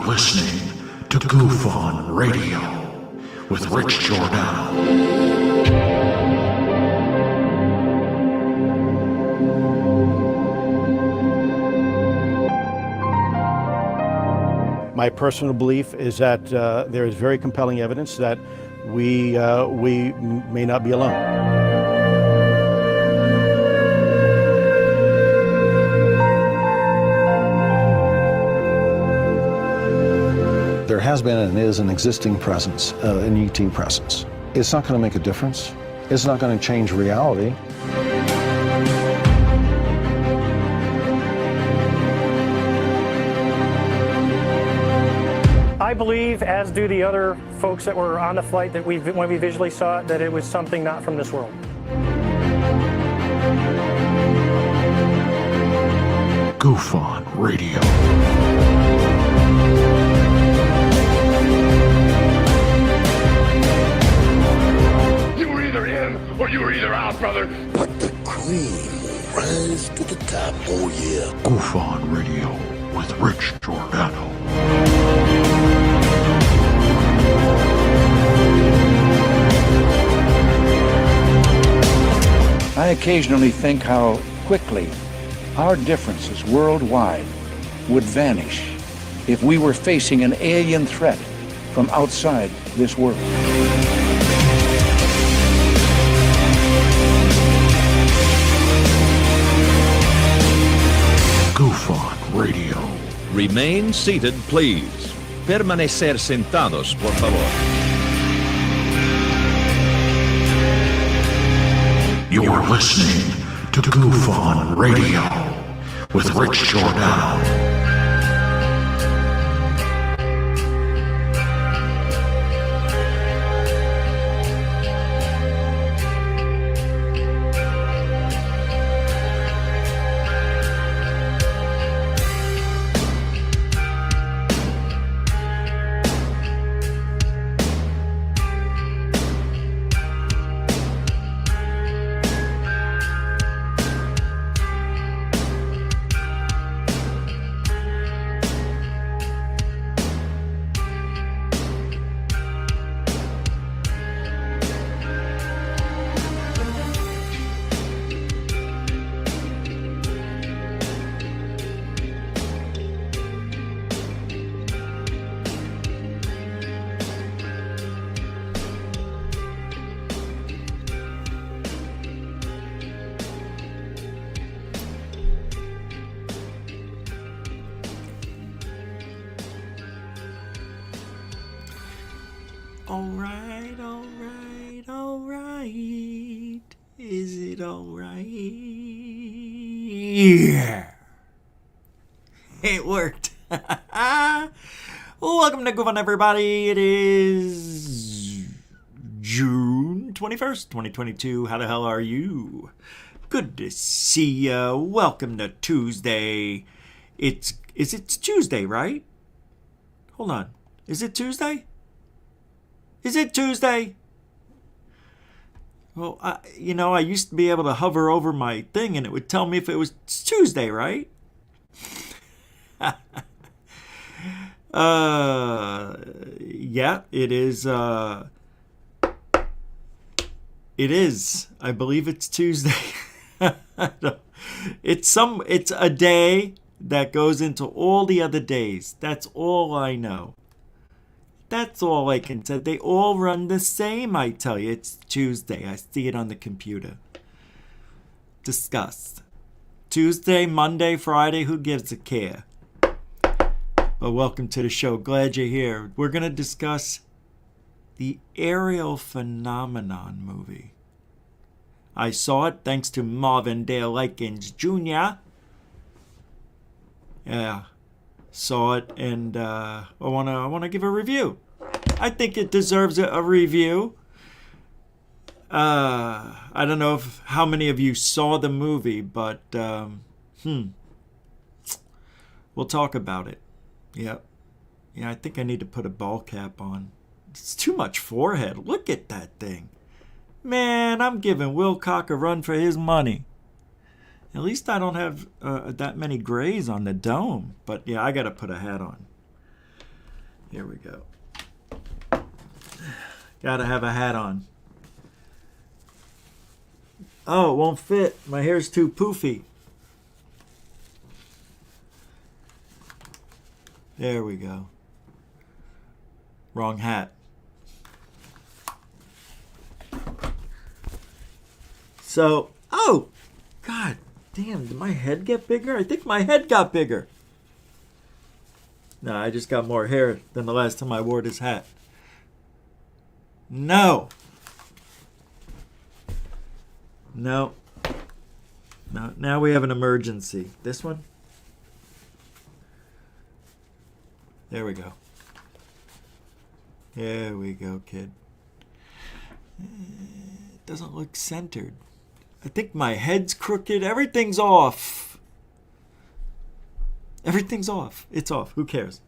listening to GUFON Radio with Rich Giordano. My personal belief is that there is very compelling evidence that we may not be alone. There has been and is an existing presence, an ET presence. It's not going to make a difference. It's not going to change reality. I believe, as do the other folks that were on the flight, that when we visually saw it, that it was something not from this world. GUFON Radio. You were either in or you were either out, brother. But the cream will rise to the top, oh yeah. GUFON Radio with Rich Giordano. I occasionally think how quickly our differences worldwide would vanish if we were facing an alien threat from outside this world. GUFON Radio. Remain seated, please. Permanecer sentados, por favor. You're listening to GUFON Radio with Rich Giordano. Alright. Is it alright? Yeah. It worked. Welcome to GUFON, everybody. It is June 21st, 2022. How the hell are you? Good to see ya. Welcome to Tuesday. It's Tuesday, right? Hold on. Is it Tuesday? Is it Tuesday? Well, I used to be able to hover over my thing and it would tell me if it was Tuesday, right? Yeah, it is. It is. I believe it's Tuesday. It's a day that goes into all the other days. That's all I know. That's all I can say. They all run the same, I tell you. It's Tuesday. I see it on the computer. Discuss. Tuesday, Monday, Friday, who gives a care? But welcome to the show. Glad you're here. We're going to discuss the Ariel Phenomenon movie. I saw it thanks to Marvin Dale Likens Jr. Yeah. Saw it and I want to give a review. I think it deserves a review. I don't know how many of you saw the movie, but we'll talk about it. Yep. Yeah, I think I need to put a ball cap on. It's too much forehead. Look at that thing. Man, I'm giving Wilcock a run for his money. At least I don't have that many grays on the dome. But yeah, I got to put a hat on. Here we go. Gotta have a hat on. Oh, it won't fit. My hair's too poofy. There we go. Wrong hat. So, oh, God damn, did my head get bigger? I think my head got bigger. No, I just got more hair than the last time I wore this hat. No. No. No. Now we have an emergency. This one? There we go. There we go, kid. It doesn't look centered. I think my head's crooked. Everything's off. Everything's off. It's off. Who cares?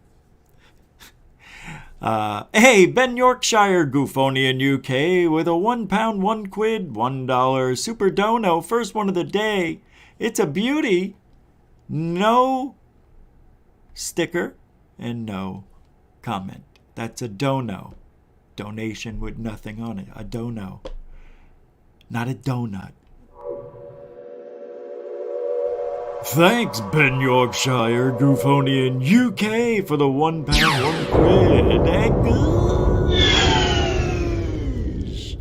Hey, Ben Yorkshire, Goofonian UK, with a £1, £1, $1 Super Dono, first one of the day. It's a beauty. No sticker and no comment. That's a dono. Donation with nothing on it. A dono. Not a donut. Thanks, Ben Yorkshire, Goofonian UK, for the £1, £1. And gosh,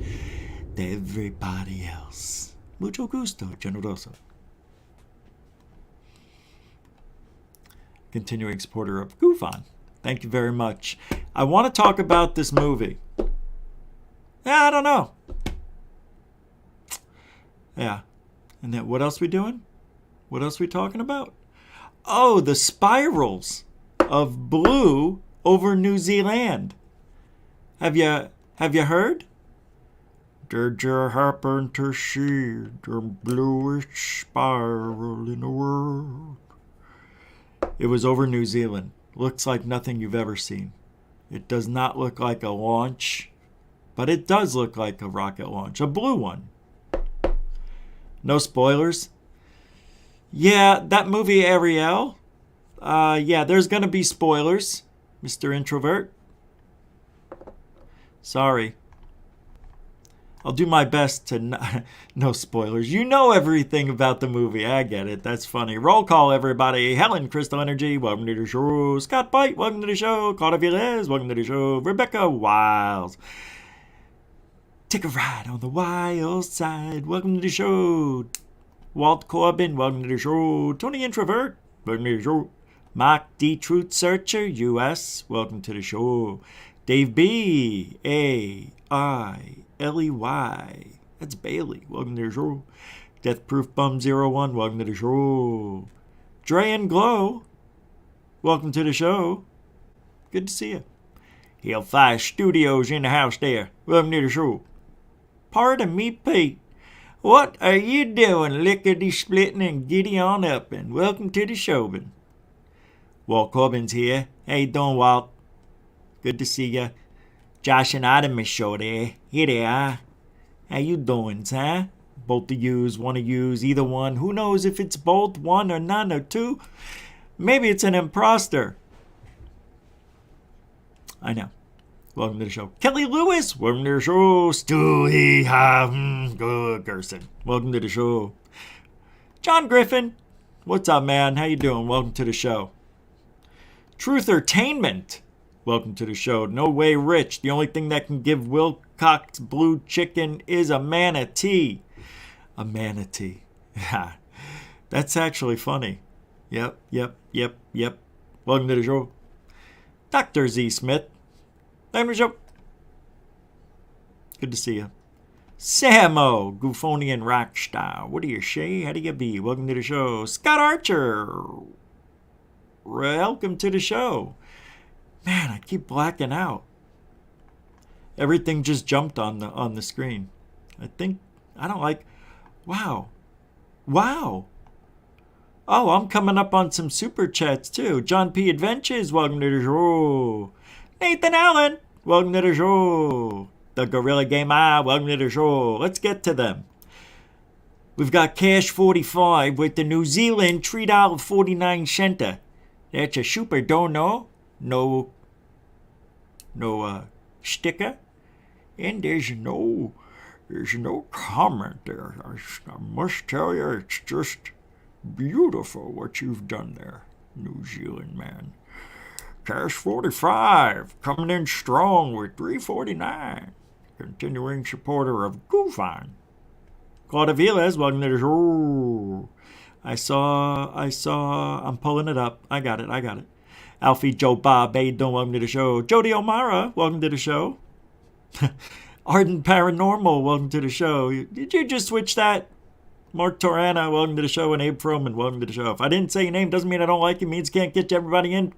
to everybody else. Mucho gusto, generoso. Continuing supporter of GUFON. Thank you very much. I want to talk about this movie. Yeah, I don't know. Yeah. And then what else we doing? What else we talking about? Oh, the spirals of blue over New Zealand. Have you heard? Did you happen to see the bluish spiral in the world? It was over New Zealand. Looks like nothing you've ever seen. It does not look like a launch, but it does look like a rocket launch, a blue one. No spoilers. Yeah, that movie Ariel. Yeah, there's gonna be spoilers, Mr. Introvert. Sorry. I'll do my best to no spoilers. You know everything about the movie. I get it. That's funny. Roll call, everybody. Helen, Crystal Energy, welcome to the show. Scott Bite, welcome to the show. Carter Villes, welcome to the show. Rebecca Wiles. Take a ride on the wild side. Welcome to the show. Walt Corbin, welcome to the show. Tony Introvert, welcome to the show. Mark D. Truth Searcher, US, welcome to the show. Dave B. A-I-L-E-Y, that's Bailey, welcome to the show. Death Proof Bum 01, welcome to the show. Dre and Glow, welcome to the show. Good to see you. Hellfire Studios in the house there, welcome to the show. Pardon me, Pete. What are you doing, lickety-splitting and giddy on up, and welcome to the show, Ben. Walt Corbin's here. How you doing, Walt? Good to see ya. Josh and Adam is show there. Here they are. How you doing, huh? Both of yous, one of yous, either one. Who knows if it's both, one or none or two? Maybe it's an imposter. I know. Welcome to the show. Kelly Lewis, welcome to the show. Stewie Gerson, welcome to the show. John Griffin, what's up, man? How you doing? Welcome to the show. Truthertainment, welcome to the show. No Way Rich, the only thing that can give Wilcox blue chicken is a manatee. A manatee. That's actually funny. Yep. Welcome to the show. Dr. Z. Smith. Welcome to the show. Good to see you. Samo, Goofonian Rockstar. What do you say? How do you be? Welcome to the show. Scott Archer. Welcome to the show. Man, I keep blacking out. Everything just jumped on the screen. I don't like. Wow. Oh, I'm coming up on some super chats too. John P. Adventures, welcome to the show. Nathan Allen, welcome to the show. The Gorilla Gamer, welcome to the show. Let's get to them. We've got Cash 45 with the New Zealand $3.49 center. That's a super dono. No no sticker, and there's no comment there. I must tell you, it's just beautiful what you've done there, New Zealand man. Cash 45 coming in strong with 349. Continuing supporter of GUFON. Claudia Vilas, welcome to the show. I saw, I'm pulling it up. I got it. Alfie Joe Bob, Aiden, welcome to the show. Jody O'Mara, welcome to the show. Ardent Paranormal, welcome to the show. Did you just switch that? Mark Torana, welcome to the show. And Abe Froman, welcome to the show. If I didn't say your name, doesn't mean I don't like you. It means can't get everybody in.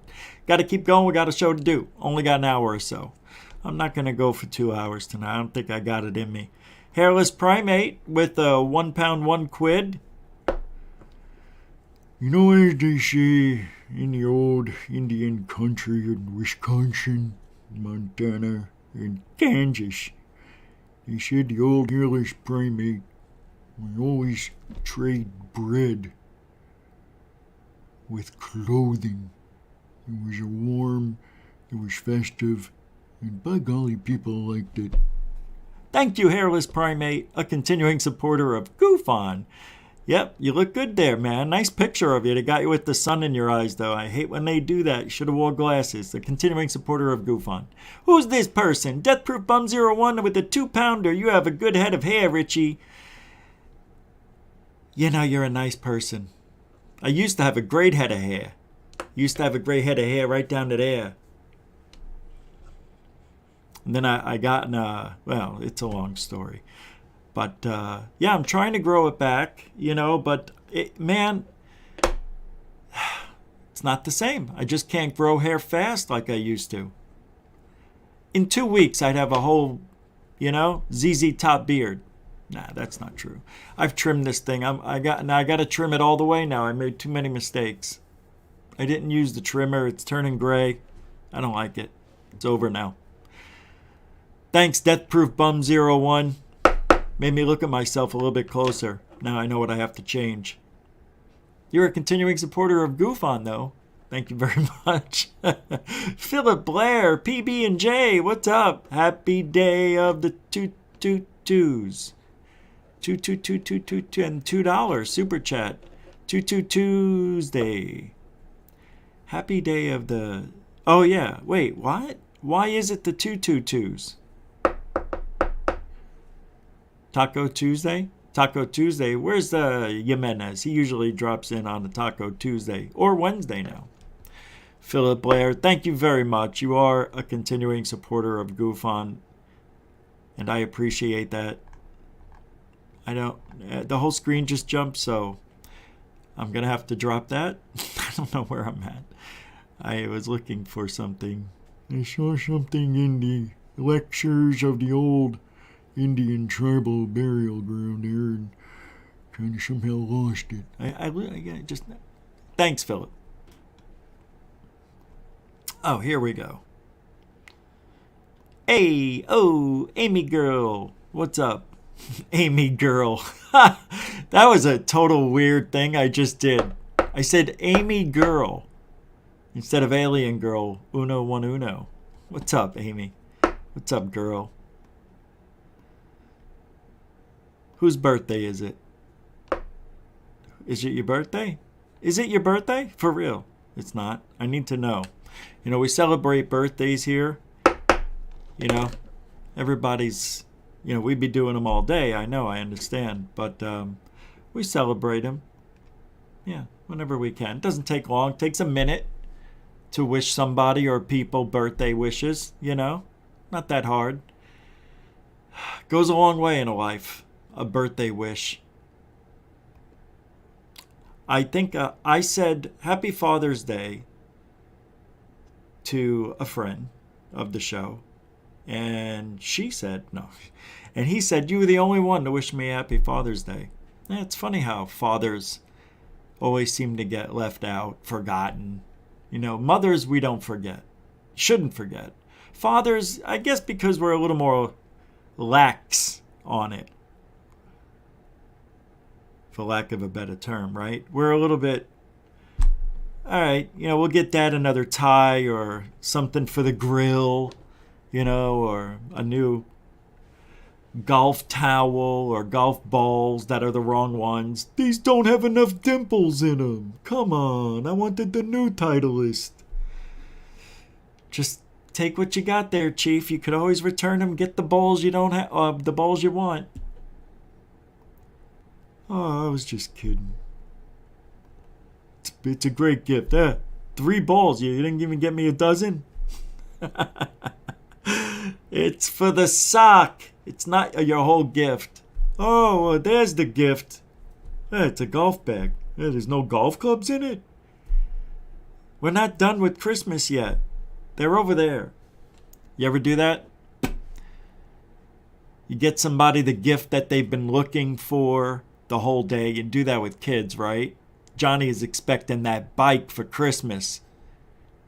Got to keep going. We got a show to do. Only got an hour or so. I'm not going to go for 2 hours tonight. I don't think I got it in me. Hairless Primate with a £1, £1. You know, as they say in the old Indian country in Wisconsin, Montana, and Kansas, they said the old hairless primate would always trade bread with clothing. It was warm, it was festive, and by golly, people liked it. Thank you, Hairless Primate, a continuing supporter of GUFON. Yep, you look good there, man. Nice picture of you. They got you with the sun in your eyes, though. I hate when they do that. You should have wore glasses. The continuing supporter of GUFON. Who's this person? Deathproof Bum 01 with a 2-pounder. You have a good head of hair, Richie. You know, you're a nice person. I used to have a great head of hair. Used to have a great head of hair right down to there. And then I got in a, well, it's a long story. But, yeah, I'm trying to grow it back, you know, but, man, it's not the same. I just can't grow hair fast like I used to. In 2 weeks, I'd have a whole, you know, ZZ Top beard. Nah, that's not true. I've trimmed this thing. I got to trim it all the way now. I made too many mistakes. I didn't use the trimmer. It's turning gray. I don't like it. It's over now. Thanks, Deathproof Bum 01. Made me look at myself a little bit closer. Now I know what I have to change. You're a continuing supporter of GUFON, though. Thank you very much. Philip Blair, PB&J, what's up? Happy day of the 222s. 22222 and $2 super chat. 22 Tuesday. Happy day of the... Oh, yeah. Wait, what? Why is it the 222s? Taco Tuesday? Taco Tuesday. Where's the Jimenez? He usually drops in on the Taco Tuesday or Wednesday now. Philip Blair, thank you very much. You are a continuing supporter of GUFON, and I appreciate that. I don't... the whole screen just jumped, so I'm going to have to drop that. I don't know where I'm at. I was looking for something. I saw something in the lectures of the old Indian tribal burial ground there and kind of somehow lost it. I just... Thanks, Philip. Oh, here we go. Hey, oh, Amy girl. What's up? Amy girl. That was a total weird thing I just did. I said Amy girl instead of alien girl. Uno one uno. What's up, Amy? What's up, girl? Whose birthday is it? Is it your birthday? Is it your birthday? For real. It's not. I need to know. You know, we celebrate birthdays here. You know, everybody's, you know, we'd be doing them all day. I know, I understand. But we celebrate them. Yeah, whenever we can. It doesn't take long. It takes a minute to wish somebody or people birthday wishes, you know. Not that hard. Goes a long way in a life. A birthday wish. I think I said Happy Father's Day to a friend of the show, and she said no, and he said, you were the only one to wish me Happy Father's Day. Yeah, it's funny how fathers always seem to get left out, forgotten. You know, mothers we don't forget, shouldn't forget. Fathers, I guess because we're a little more lax on it, for lack of a better term, right? We're a little bit, all right, you know, we'll get Dad another tie or something for the grill, or a new golf towel or golf balls that are the wrong ones. These don't have enough dimples in them. Come on, I wanted the new Titleist. Just take what you got there, Chief. You could always return them. Get the balls you don't have, the balls you want. Oh, I was just kidding. It's a great gift. 3 balls. You didn't even get me a dozen? It's for the sock. It's not your whole gift. Oh, well, there's the gift. It's a golf bag. There's no golf clubs in it. We're not done with Christmas yet. They're over there. You ever do that? You get somebody the gift that they've been looking for the whole day. You do that with kids, right? Johnny is expecting that bike for Christmas.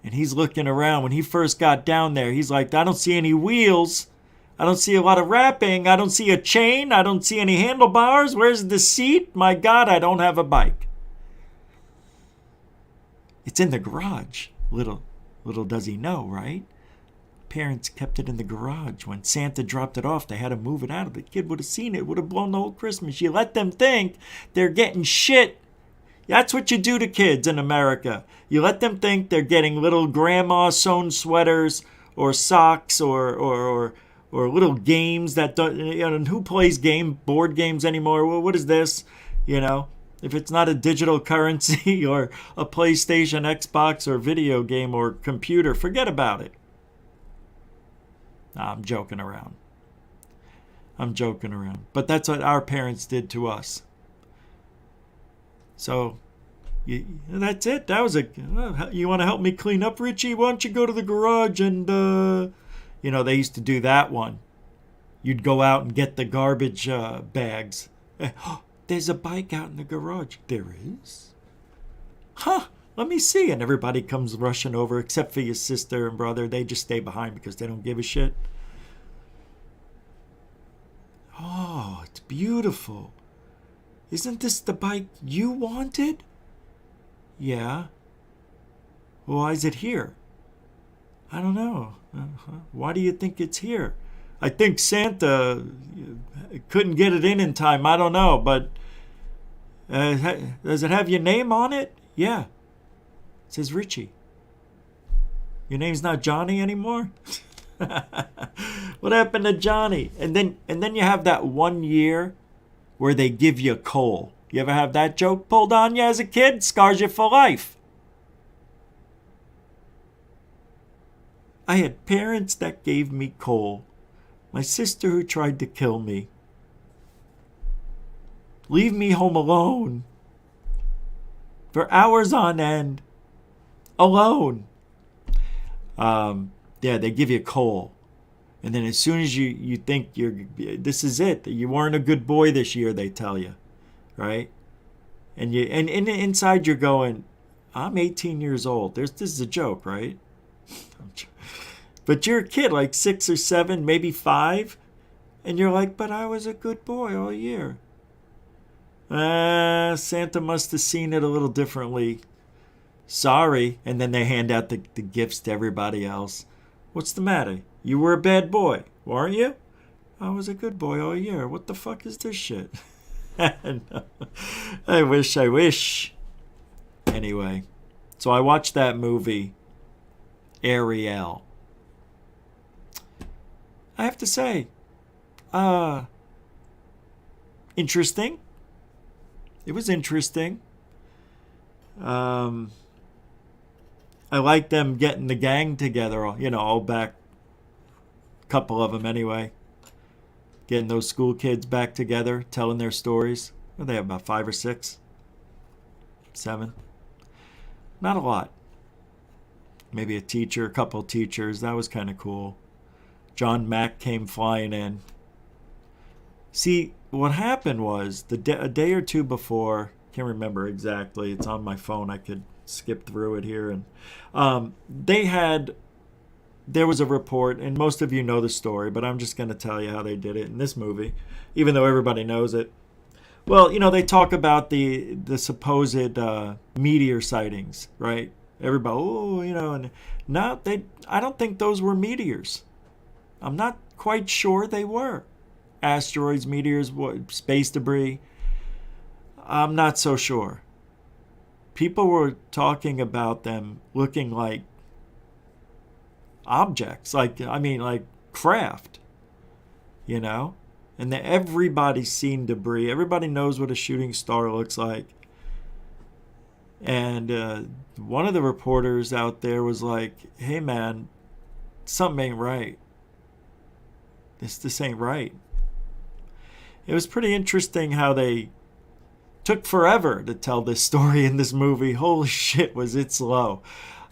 And he's looking around. When he first got down there, he's like, I don't see any wheels. I don't see a lot of wrapping. I don't see a chain. I don't see any handlebars. Where's the seat? My God, I don't have a bike. It's in the garage. Little does he know, right? Parents kept it in the garage. When Santa dropped it off, they had to move it out. The kid would have seen it. Would have blown the whole Christmas. You let them think they're getting shit. That's what you do to kids in America. You let them think they're getting little grandma sewn sweaters or socks or little games that don't. And who plays board games anymore? Well, what is this? If it's not a digital currency or a PlayStation, Xbox, or video game or computer, forget about it. Nah, I'm joking around. But that's what our parents did to us. So, that's it. That was you want to help me clean up, Richie? Why don't you go to the garage and, they used to do that one. You'd go out and get the garbage bags. There's a bike out in the garage. There is? Huh, let me see. And everybody comes rushing over, except for your sister and brother. They just stay behind because they don't give a shit. Oh, it's beautiful. Isn't this the bike you wanted? Yeah. Why is it here? I don't know. Why do you think it's here? I think Santa couldn't get it in time. I don't know, but does it have your name on it? Yeah. It says Richie. Your name's not Johnny anymore? What happened to Johnny? And then you have that 1 year where they give you coal. You ever have that joke pulled on you as a kid? Scars you for life. I had parents that gave me coal. My sister who tried to kill me. Leave me home alone. For hours on end. Alone. They give you coal. And then as soon as you think this is it, you weren't a good boy this year, they tell you, right? And inside you're going, I'm 18 years old. This is a joke, right? But you're a kid, like 6 or 7, maybe 5, and you're like, but I was a good boy all year. Santa must have seen it a little differently. Sorry. And then they hand out the gifts to everybody else. What's the matter? You were a bad boy, weren't you? I was a good boy all year. What the fuck is this shit? I wish. Anyway, so I watched that movie, Ariel. I have to say, interesting. It was interesting. I like them getting the gang together, all back. Couple of them anyway. Getting those school kids back together, telling their stories. What do they have, about 5 or 6? 7? Not a lot. Maybe a couple of teachers. That was kind of cool. John Mack came flying in. See, what happened was a day or two before, can't remember exactly. It's on my phone. I could skip through it here. And there was a report, and most of you know the story, but I'm just going to tell you how they did it in this movie, even though everybody knows it. Well, they talk about the supposed meteor sightings, right? Everybody, and no, I don't think those were meteors. I'm not quite sure they were. Asteroids, meteors, space debris. I'm not so sure. People were talking about them looking like objects, like craft, you know? And that everybody's seen debris. Everybody knows what a shooting star looks like. And one of the reporters out there was like, hey man, something ain't right. This ain't right. It was pretty interesting how they took forever to tell this story in this movie. Holy shit, was it slow.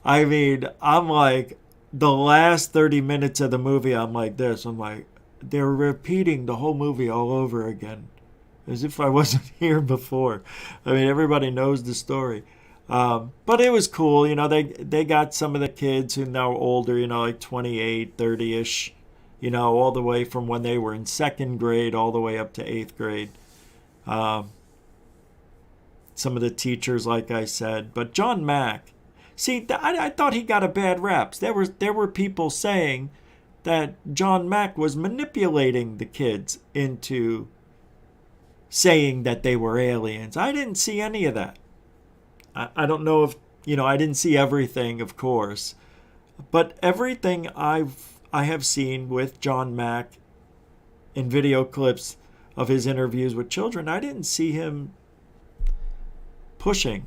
I mean, I'm like, the last 30 minutes of the movie, I'm like this. I'm like, they're repeating the whole movie all over again. As if I wasn't here before. I mean, everybody knows the story. But it was cool. You know, they got some of the kids who now older, you know, like 28, 30-ish. You know, all the way from when they were in second grade all the way up to 8th grade. Some of the teachers, like I said. But John Mack, see, I thought he got a bad rap. There were people saying that John Mack was manipulating the kids into saying that they were aliens. I didn't see any of that. I don't know if, you know, I didn't see everything, of course. But everything I have seen with John Mack in video clips of his interviews with children, I didn't see him pushing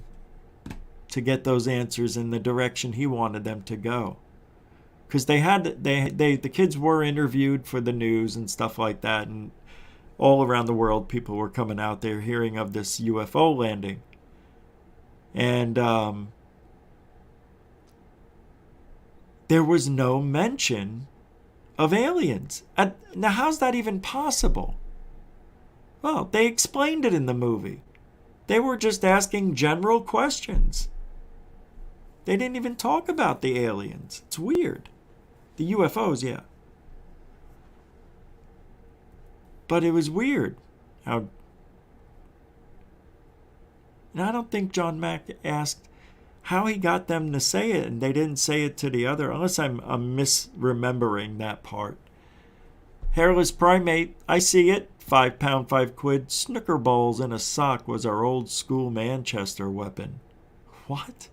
to get those answers in the direction he wanted them to go. Because the kids were interviewed for the news and stuff like that, and all around the world people were coming out there hearing of this UFO landing. And there was no mention of aliens. Now, how's that even possible? Well, they explained it in the movie. They were just asking general questions. They didn't even talk about the aliens. It's weird. The UFOs, yeah. But it was weird how... And I don't think John Mack asked how he got them to say it, and they didn't say it to the other, unless I'm misremembering that part. Hairless Primate, I see it. £5, £5. Snooker balls in a sock was our old school Manchester weapon. What?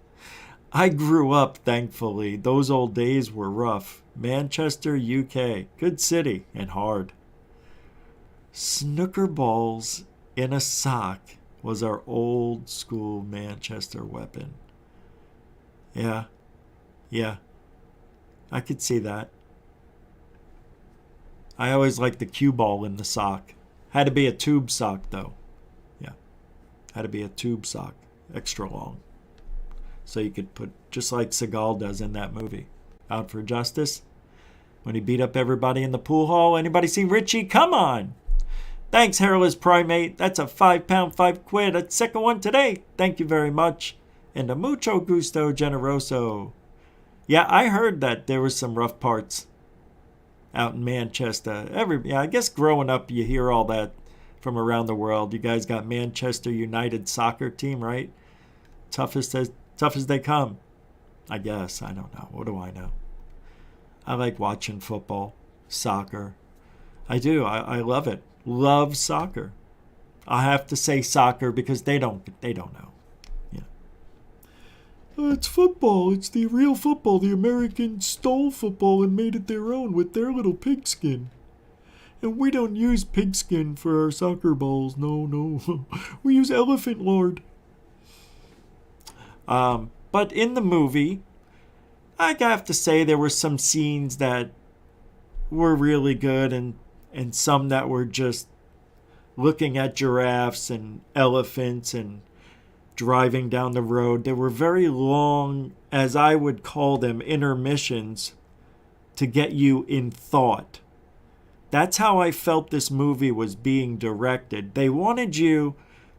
I grew up, thankfully. Those old days were rough. Manchester, UK. Good city and hard. Snooker balls in a sock was our old school Manchester weapon. Yeah. I could see that. I always liked the cue ball in the sock. Had to be a tube sock, though. Yeah. Had to be a tube sock. Extra long. So you could put, just like Seagal does in that movie. Out for Justice. When he beat up everybody in the pool hall. Anybody seen Richie? Come on! Thanks, Hairless Primate. That's a £5, £5. That's second one today. Thank you very much. And a mucho gusto generoso. Yeah, I heard that there was some rough parts out in Manchester. I guess growing up you hear all that from around the world. You guys got Manchester United soccer team, right? Tough as they come. I guess. I don't know. What do I know? I like watching football, soccer. I do. I love it. Love soccer. I have to say soccer because they don't know. Yeah. It's football. It's the real football. The Americans stole football and made it their own with their little pigskin. And we don't use pigskin for our soccer balls. No. We use elephant lard. But in the movie, I have to say there were some scenes that were really good and some that were just looking at giraffes and elephants and driving down the road. There were very long, as I would call them, intermissions to get you in thought. That's how I felt this movie was being directed. They wanted you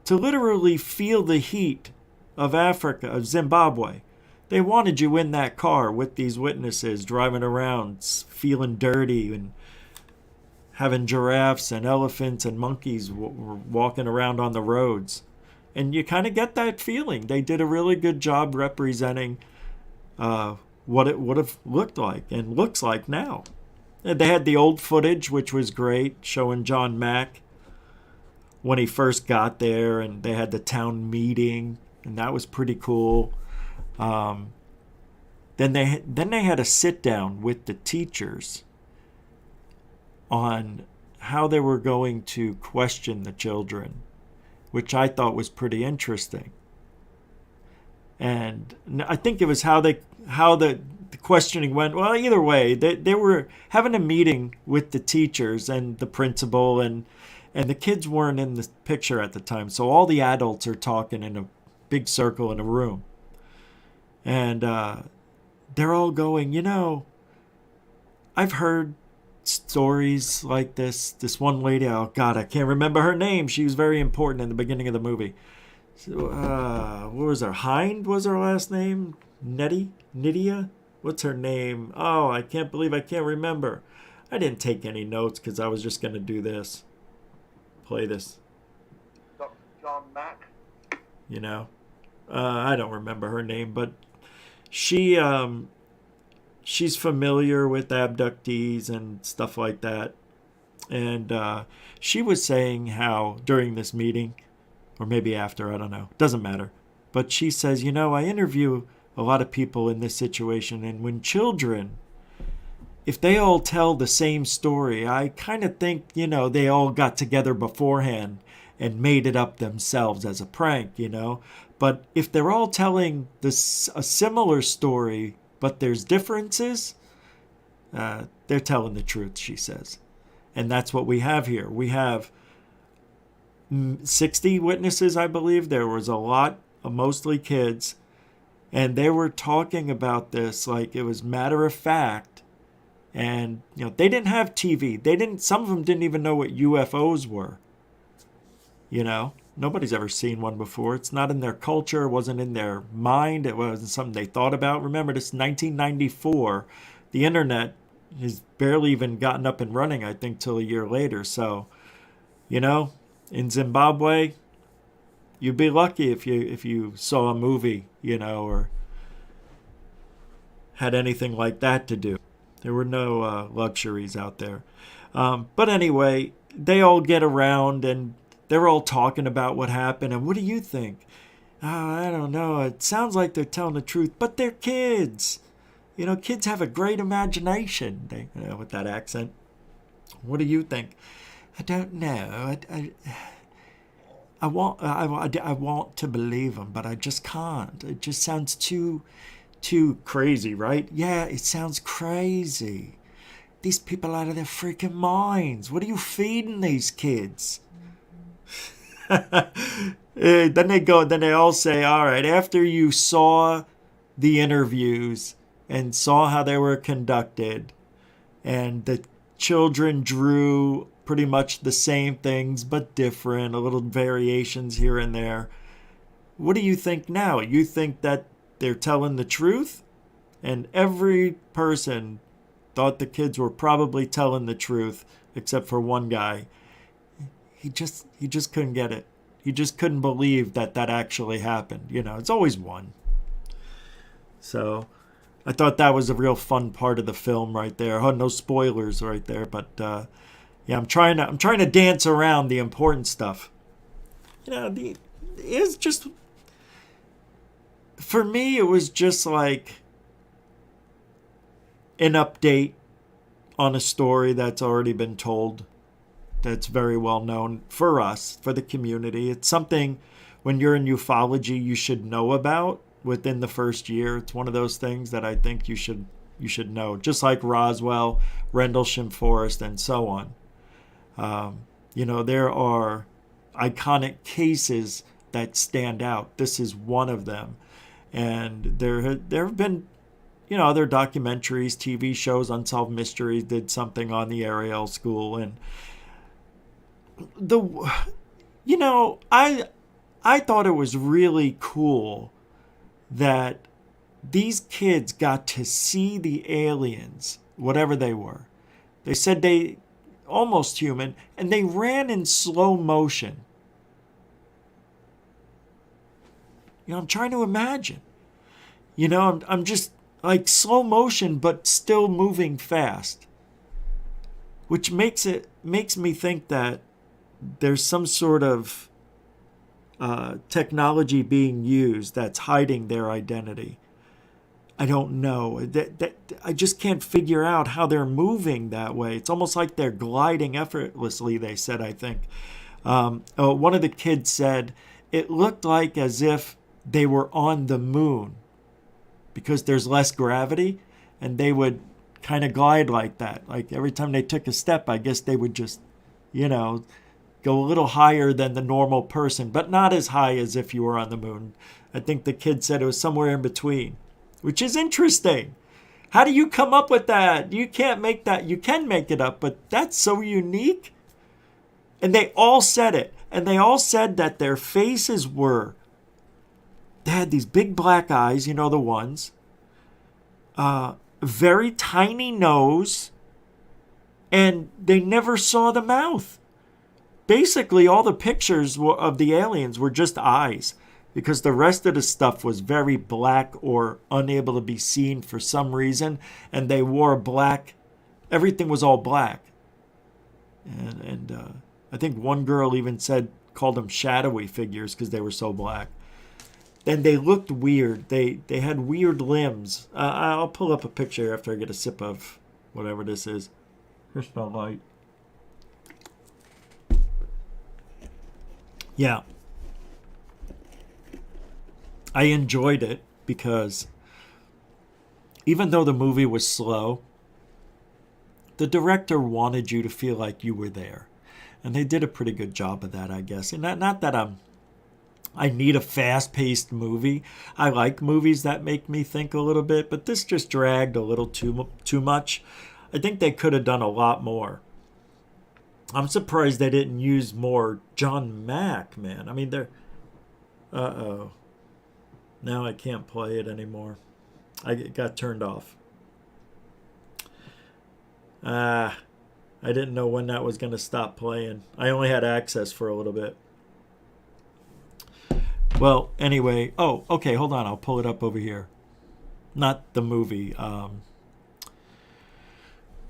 to literally feel the heat of Africa, of Zimbabwe. They wanted you in that car with these witnesses driving around, feeling dirty and having giraffes and elephants and monkeys walking around on the roads. And you kind of get that feeling. They did a really good job representing what it would have looked like and looks like now. They had the old footage, which was great, showing John Mack when he first got there, and they had the town meeting, and that was pretty cool. Then they had a sit down with the teachers on how they were going to question the children, which I thought was pretty interesting. And I think it was how the questioning went. Well, either way, they were having a meeting with the teachers and the principal, and the kids weren't in the picture at the time. So all the adults are talking in a big circle in a room. And they're all going, I've heard stories like this. This one lady, oh God, I can't remember her name. She was very important in the beginning of the movie. So, what was her? Hind was her last name? Nydia? What's her name? Oh, I can't believe I can't remember. I didn't take any notes because I was just going to do this. Play this. John Mack? I don't remember her name, but she's familiar with abductees and stuff like that. And she was saying how during this meeting, or maybe after, I don't know, doesn't matter. But she says, I interview a lot of people in this situation, and when children, if they all tell the same story, I kind of think, they all got together beforehand and made it up themselves as a prank, But if they're all telling a similar story, but there's differences, they're telling the truth, she says. And that's what we have here. We have 60 witnesses, I believe. There was a lot, mostly kids, and they were talking about this like it was matter of fact. And they didn't have TV. Some of them didn't even know what UFOs were. Nobody's ever seen one before. It's not in their culture. It wasn't in their mind. It wasn't something they thought about. Remember, this is 1994. The internet has barely even gotten up and running, I think, till a year later. So, in Zimbabwe, you'd be lucky if you saw a movie, or had anything like that to do. There were no luxuries out there. But anyway, they all get around and they're all talking about what happened. And what do you think? Oh, I don't know. It sounds like they're telling the truth, but they're kids. Kids have a great imagination. With that accent. What do you think? I don't know. I want to believe them, but I just can't. It just sounds too crazy, right? Yeah, it sounds crazy. These people out of their freaking minds. What are you feeding these kids? Then they all say, all right, after you saw the interviews and saw how they were conducted, and the children drew pretty much the same things but different, a little variations here and there. What do you think now? You think that they're telling the truth? And every person thought the kids were probably telling the truth, except for one guy. He just couldn't get it. He just couldn't believe that actually happened. It's always one. So I thought that was a real fun part of the film right there. Oh, no spoilers right there, but yeah, I'm trying to dance around the important stuff. It's just, for me, it was just like an update on a story that's already been told, that's very well known for us, for the community. It's something, when you're in ufology, you should know about within the first year. It's one of those things that I think you should know, just like Roswell, Rendlesham Forest, and so on. There are iconic cases that stand out. This is one of them. And there have been, other documentaries, TV shows. Unsolved Mysteries did something on the Ariel School, and I thought it was really cool that these kids got to see the aliens, whatever they were. They said they almost human, and they ran in slow motion. I'm trying to imagine. I'm just like slow motion, but still moving fast. which makes me think that there's some sort of technology being used that's hiding their identity. I don't know. I just can't figure out how they're moving that way. It's almost like they're gliding effortlessly, they said, I think. One of the kids said it looked like as if they were on the moon because there's less gravity, and they would kind of glide like that. Like every time they took a step, I guess they would just, go a little higher than the normal person, but not as high as if you were on the moon. I think the kid said it was somewhere in between, which is interesting. How do you come up with that? You can't make that. You can make it up, but that's so unique. And they all said it. And they all said that their faces they had these big black eyes, the ones, very tiny nose, and they never saw the mouth. Basically, all the pictures of the aliens were just eyes, because the rest of the stuff was very black or unable to be seen for some reason, and they wore black. Everything was all black. And I think one girl even called them shadowy figures because they were so black. And they looked weird. They had weird limbs. I'll pull up a picture after I get a sip of whatever this is. Here's my light. Yeah. I enjoyed it because even though the movie was slow, the director wanted you to feel like you were there. And they did a pretty good job of that, I guess. And not that I need a fast-paced movie. I like movies that make me think a little bit, but this just dragged a little too much. I think they could have done a lot more. I'm surprised they didn't use more John Mack, man. I mean, they're... Uh-oh. Now I can't play it anymore. It got turned off. I didn't know when that was going to stop playing. I only had access for a little bit. Well, anyway. Oh, okay, hold on. I'll pull it up over here. Not the movie.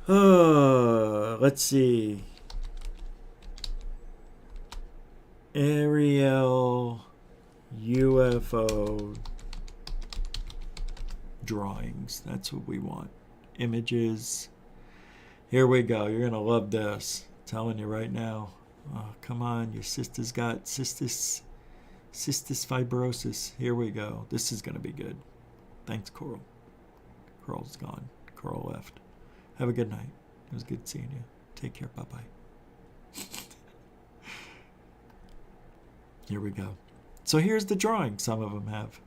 Let's see. Ariel UFO drawings. That's what we want. Images. Here we go. You're going to love this. I'm telling you right now. Oh, come on. Your sister's got cystis fibrosis. Here we go. This is going to be good. Thanks, Coral. Coral's gone. Coral left. Have a good night. It was good seeing you. Take care. Bye-bye. Here we go. So here's the drawing some of them have.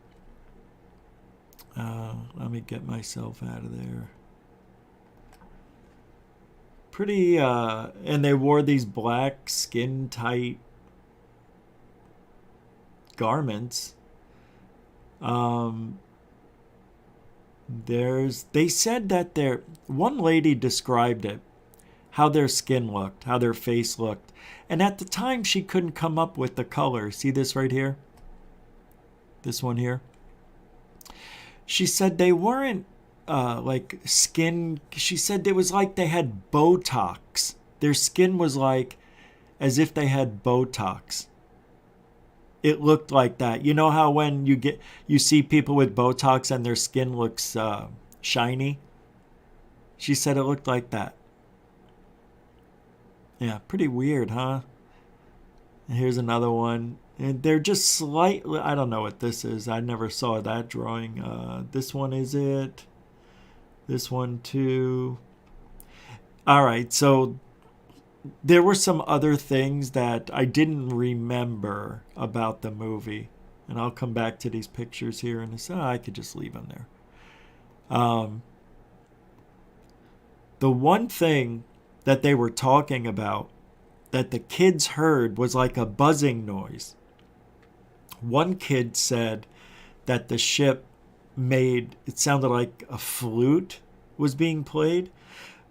Let me get myself out of there. Pretty, and they wore these black skin-tight garments. They said that one lady described it, how their skin looked, how their face looked. And at the time, she couldn't come up with the color. See this right here? This one here? She said they weren't like skin. She said it was like they had Botox. Their skin was like as if they had Botox. It looked like that. You know how when you see people with Botox and their skin looks shiny? She said it looked like that. Yeah, pretty weird, huh? And here's another one. And they're just slightly... I don't know what this is. I never saw that drawing. This one is it. This one too. All right, so there were some other things that I didn't remember about the movie. And I'll come back to these pictures here and say, I could just leave them there. The one thing that they were talking about that the kids heard was like a buzzing noise. One kid said that the ship it sounded like a flute was being played,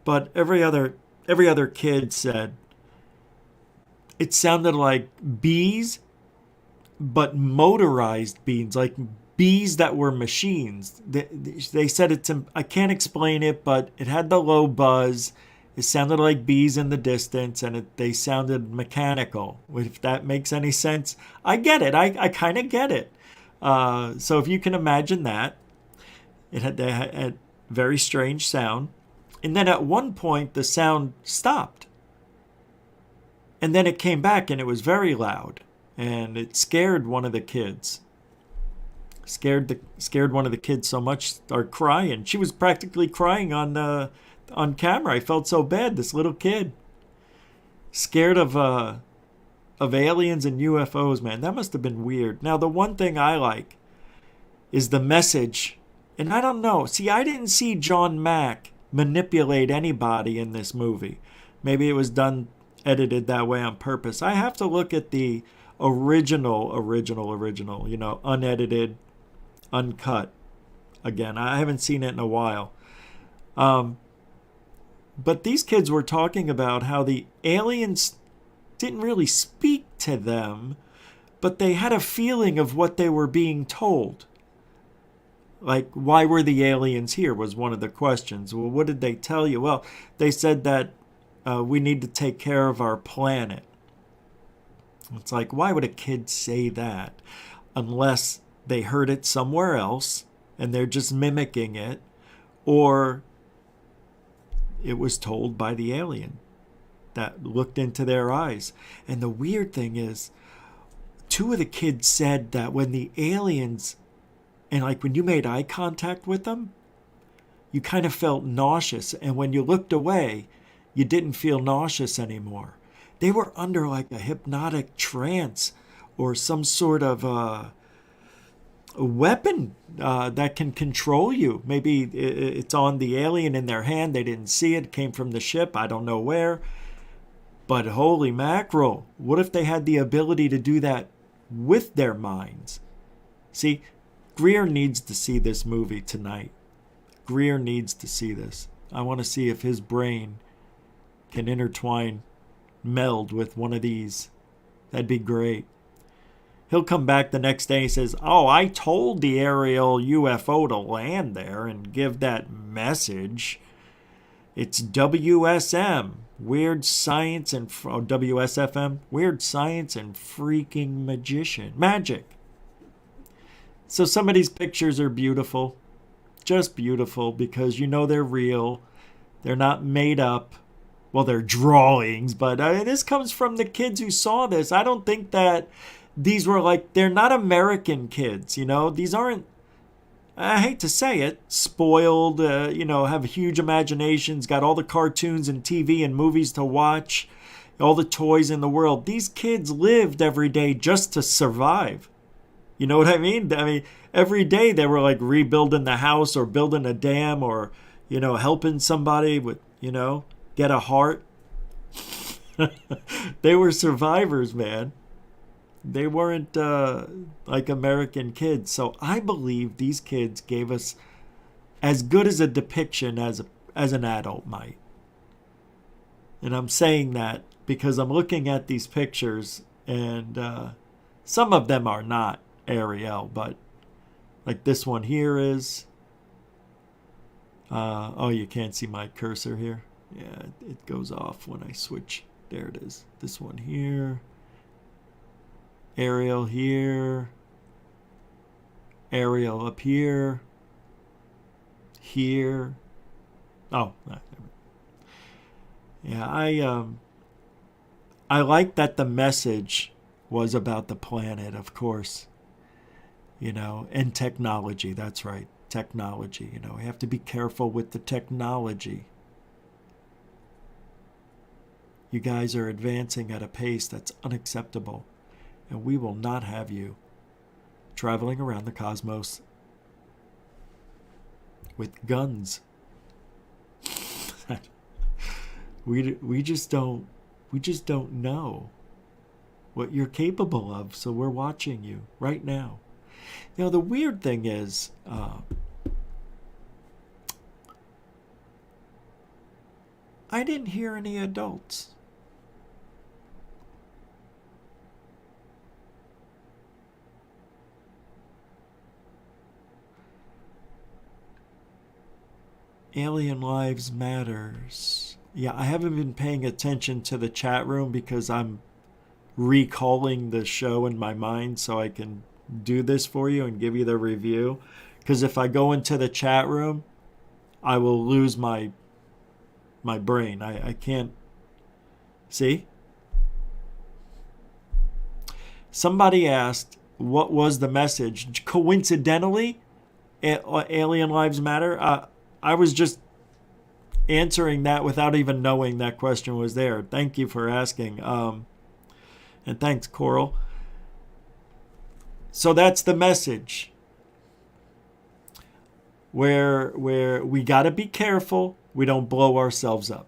but every other kid said it sounded like bees, but motorized bees, like bees that were machines. They said I can't explain it, but it had the low buzz It sounded like bees in the distance, and they sounded mechanical. If that makes any sense, I get it. I kind of get it. So if you can imagine that, it had a very strange sound. And then at one point, the sound stopped. And then it came back, and it was very loud. And it scared one of the kids. Scared one of the kids so much, started crying. She was practically crying on camera. I felt so bad. This little kid, scared of aliens and UFOs, man. That must have been weird. Now, the one thing I like is the message. And I don't know. See, I didn't see John Mack manipulate anybody in this movie. Maybe it was edited that way on purpose. I have to look at the original, unedited, uncut. Again, I haven't seen it in a while. But these kids were talking about how the aliens didn't really speak to them, but they had a feeling of what they were being told. Like, why were the aliens here was one of the questions. Well, what did they tell you? Well, they said that we need to take care of our planet. It's like, why would a kid say that? Unless they heard it somewhere else and they're just mimicking it, or it was told by the alien that looked into their eyes. And the weird thing is, two of the kids said that when the aliens, and like when you made eye contact with them, you kind of felt nauseous. And when you looked away, you didn't feel nauseous anymore. They were under like a hypnotic trance or some sort of a weapon that can control you. Maybe it's on the alien in their hand. They didn't see it. It came from the ship. I don't know where. But holy mackerel, what if they had the ability to do that with their minds? See, Greer needs to see this movie tonight. Greer needs to see this. I want to see if his brain can meld with one of these. That'd be great. He'll come back the next day and says, oh, I told the aerial UFO to land there and give that message. It's WSM, Weird Science and WSFM, Weird Science and Freaking Magic. So some of these pictures are beautiful, just beautiful, because you know they're real. They're not made up. Well, they're drawings, but this comes from the kids who saw this. I don't think that these were they're not American kids, These aren't, I hate to say it, spoiled, have huge imaginations, got all the cartoons and TV and movies to watch, all the toys in the world. These kids lived every day just to survive. You know what I mean? I mean, every day they were rebuilding the house or building a dam or, helping somebody with, get a heart. They were survivors, man. They weren't like American kids. So I believe these kids gave us as good as a depiction as an adult might. And I'm saying that because I'm looking at these pictures and some of them are not Ariel, but like this one here is. Oh, you can't see my cursor here. Yeah, it goes off when I switch. There it is. This one here. Ariel here. Ariel up here. Here. Oh, yeah. I like that the message was about the planet, of course. And technology. That's right. Technology. We have to be careful with the technology. You guys are advancing at a pace that's unacceptable, and we will not have you traveling around the cosmos with guns. we just don't know what you're capable of, so we're watching you right now. The weird thing is, I didn't hear any adults. Alien Lives Matters. Yeah, I haven't been paying attention to the chat room because I'm recalling the show in my mind so I can do this for you and give you the review. Because if I go into the chat room, I will lose my brain. I can't see. Somebody asked, what was the message? Coincidentally, Alien Lives Matter. I was just answering that without even knowing that question was there. Thank you for asking. And thanks, Coral. So that's the message. Where we got to be careful we don't blow ourselves up.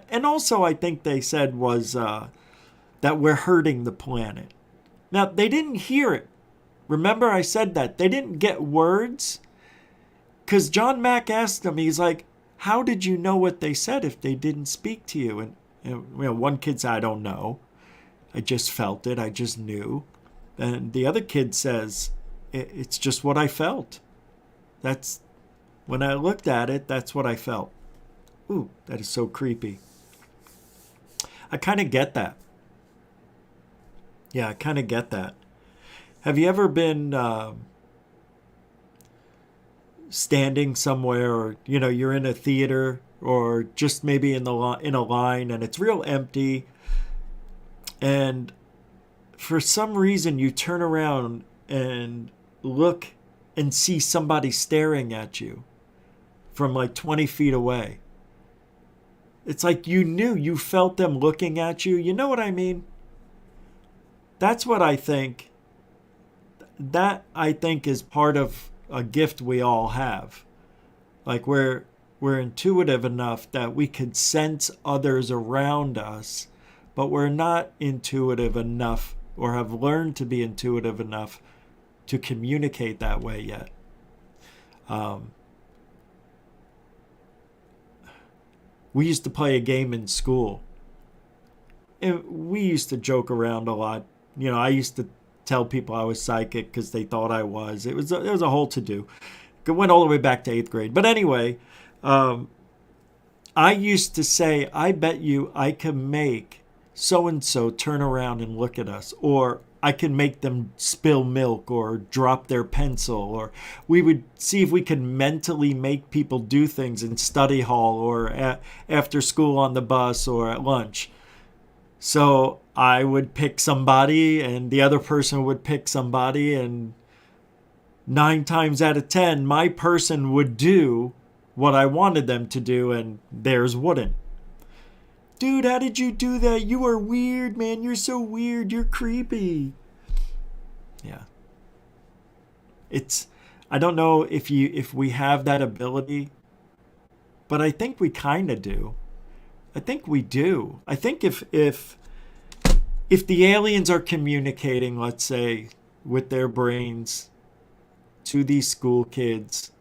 And also I think they said was that we're hurting the planet. Now, they didn't hear it. Remember I said that. They didn't get words. Because John Mack asked them, he's like, how did you know what they said if they didn't speak to you? And you know, one kid said, I don't know. I just felt it. I just knew. And the other kid says, it's just what I felt. That's, when I looked at it, that's what I felt. Ooh, that is so creepy. I kind of get that. Yeah, I kind of get that. Have you ever been standing somewhere, or you're in a theater, or just maybe in a line, and it's real empty, and for some reason you turn around and look and see somebody staring at you from like 20 feet away? It's like you felt them looking at you. You know what I mean? That's what I think. That, I think, is part of a gift we all have. Like we're intuitive enough that we could sense others around us, but we're not intuitive enough or have learned to be intuitive enough to communicate that way yet. We used to play a game in school. And we used to joke around a lot. I used to tell people I was psychic because they thought I was. It was a whole to-do. It went all the way back to 8th grade. But anyway, I used to say, I bet you I can make so-and-so turn around and look at us. Or I can make them spill milk or drop their pencil. Or we would see if we could mentally make people do things in study hall or after school on the bus or at lunch. So I would pick somebody and the other person would pick somebody, and 9 times out of 10, my person would do what I wanted them to do and theirs wouldn't. Dude, how did you do that? You are weird, man. You're so weird. You're creepy. Yeah. I don't know if we have that ability, but I think we kind of do. I think we do. I think if the aliens are communicating, let's say, with their brains to these school kids,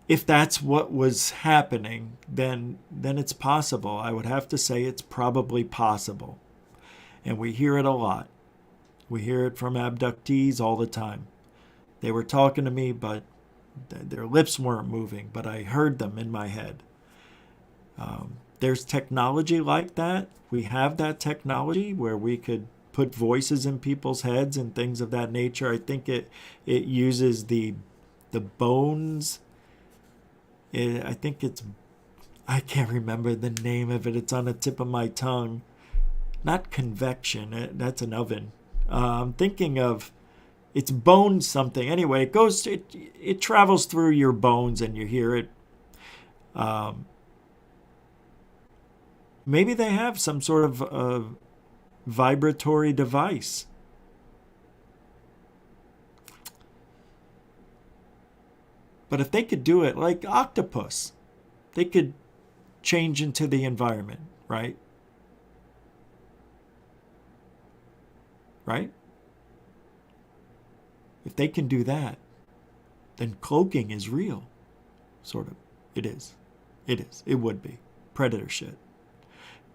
if that's what was happening, then it's possible. I would have to say it's probably possible. And we hear it a lot. We hear it from abductees all the time. They were talking to me, but their lips weren't moving, but I heard them in my head. There's technology like that. We have that technology where we could put voices in people's heads and things of that nature. I think it uses the bones. I think I can't remember the name of it. It's on the tip of my tongue. Not convection. That's an oven. I'm thinking of, it's bone something. Anyway, it travels through your bones and you hear it. Maybe they have some sort of vibratory device. But if they could do it like octopus, they could change into the environment, right? Right? If they can do that, then cloaking is real. Sort of. It is. It is. It would be. Predator shit.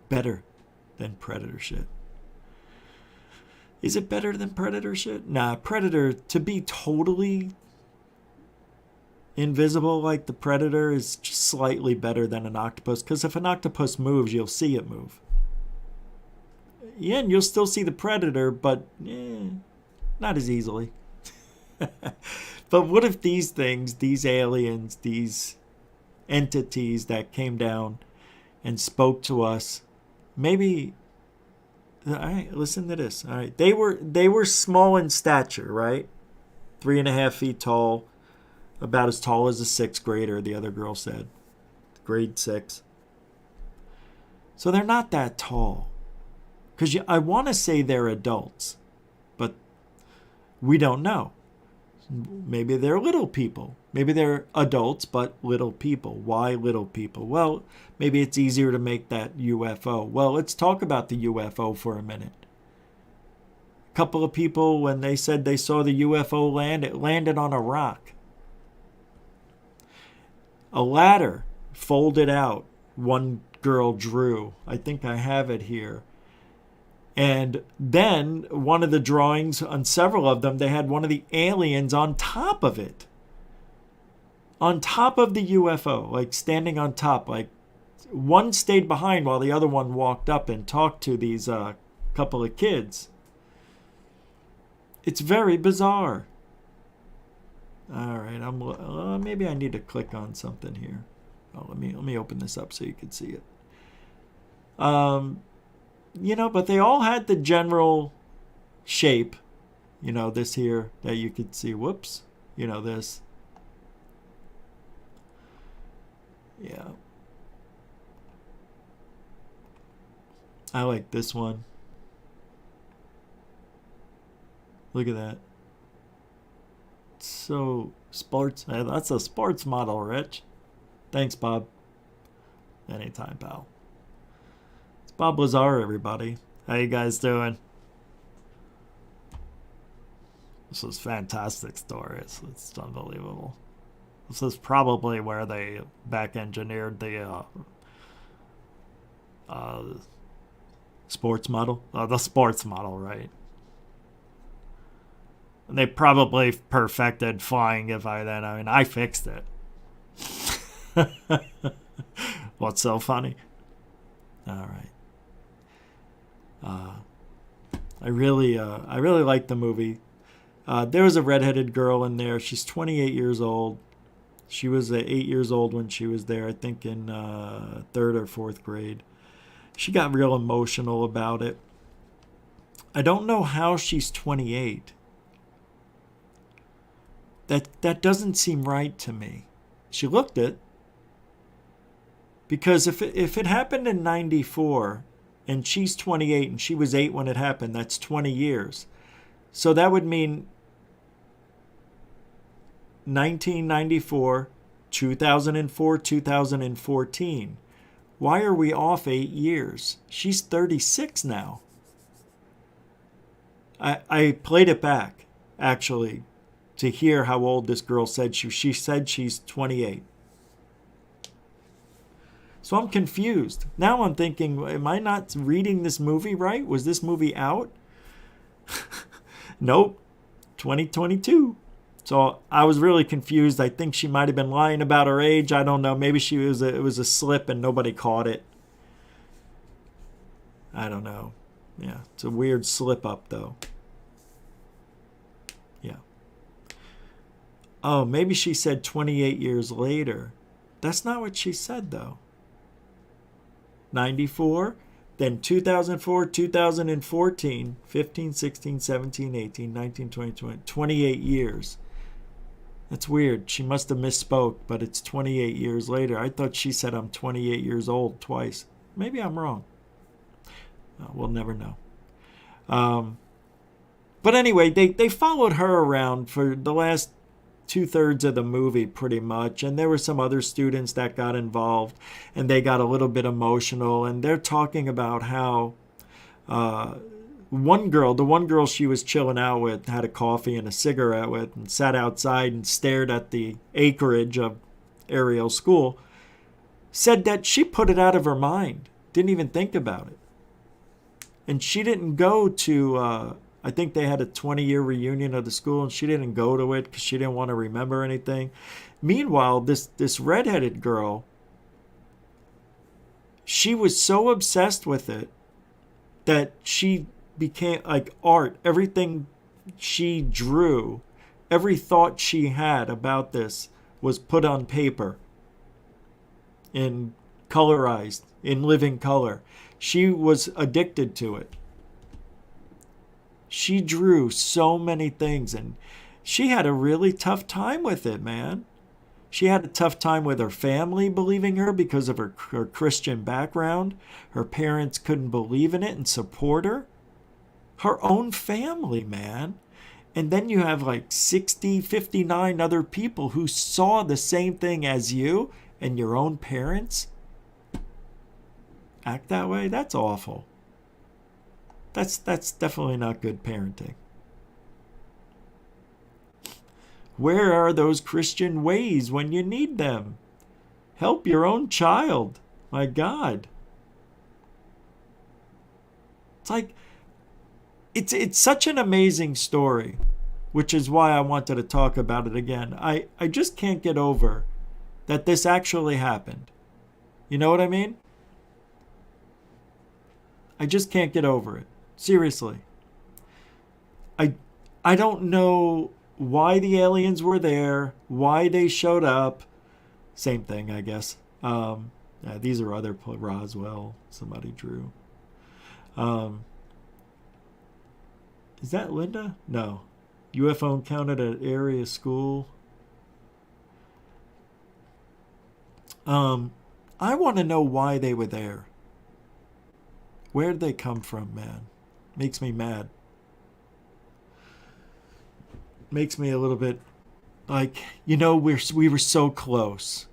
Better than predator shit. Is it better than predator shit? Nah, predator, to be totally invisible like the predator is just slightly better than an octopus, because if an octopus moves, you'll see it move. Yeah, and you'll still see the predator, but not as easily. But what if these things, these aliens, these entities that came down and spoke to us, maybe, all right, listen to this. All right, they were small in stature, right? 3.5 feet tall, about as tall as a 6th grader, the other girl said. Grade 6. So they're not that tall. Because I want to say they're adults, but we don't know. Maybe they're little people. Maybe they're adults, but little people. Why little people? Well, maybe it's easier to make that UFO. Well, let's talk about the UFO for a minute. A couple of people, when they said they saw the UFO land, it landed on a rock. A ladder folded out. One girl drew. I think I have it here. And then one of the drawings, on several of them, they had one of the aliens on top of it. On top of the UFO, like standing on top. Like one stayed behind while the other one walked up and talked to these couple of kids. It's very bizarre. All right, maybe I need to click on something here. Oh, let me open this up so you can see it. But they all had the general shape, this here that you could see. Whoops, this. Yeah. I like this one. Look at that. So sports. That's a sports model, Rich. Thanks, Bob. Anytime, pal. It's Bob Lazar, everybody. How you guys doing? This is fantastic stories. It's unbelievable. This is probably where they back engineered the sports model. The sports model, right? And they probably perfected flying it by then. I mean, I fixed it. What's so funny? All right. I really like the movie. There was a redheaded girl in there. She's 28 years old. She was 8 years old when she was there, I think in 3rd or 4th grade. She got real emotional about it. I don't know how she's 28. That doesn't seem right to me. She looked it. Because if it happened in 94 and she's 28 and she was 8 when it happened, that's 20 years. So that would mean 1994, 2004, 2014. Why are we off 8 years? She's 36 now. I played it back, actually, to hear how old this girl said she said she's 28. So I'm confused. Now I'm thinking, am I not reading this movie right? Was this movie out? Nope. 2022. So I was really confused. I think she might have been lying about her age. I don't know. Maybe it was a slip and nobody caught it. I don't know. Yeah, it's a weird slip up though. Yeah. Oh, maybe she said 28 years later. That's not what she said though. 94, then 2004, 2014, 15, 16, 17, 18, 19, 20, 28 years. That's weird. She must have misspoke, but it's 28 years later. I thought she said I'm 28 years old twice. Maybe I'm wrong. We'll never know. But anyway, they followed her around for the last 2/3 of the movie pretty much, and there were some other students that got involved and they got a little bit emotional, and they're talking about how the one girl she was chilling out with, had a coffee and a cigarette with, and sat outside and stared at the acreage of Ariel School, said that she put it out of her mind, didn't even think about it. And she didn't go to I think they had a 20-year reunion of the school, and she didn't go to it because she didn't want to remember anything. Meanwhile, this redheaded girl, she was so obsessed with it that she became like art. Everything she drew, every thought she had about this was put on paper and colorized in living color. She was addicted to it. She drew so many things, and she had a really tough time with it, man. She had a tough time with her family believing her because of her Christian background. Her parents couldn't believe in it and support her. Her own family, man. And then you have like 59 other people who saw the same thing as you, and your own parents act that way. That's awful. That's definitely not good parenting. Where are those Christian ways when you need them? Help your own child. My God. It's like, it's such an amazing story, which is why I wanted to talk about it again. I just can't get over that this actually happened. You know what I mean? I just can't get over it. Seriously. I don't know why the aliens were there, why they showed up. Same thing, I guess. Yeah, these are other Roswell somebody drew. Is that Linda? No. UFO encountered at area school. I want to know why they were there. Where did they come from, man? Makes me mad. Makes me a little bit like, we were so close.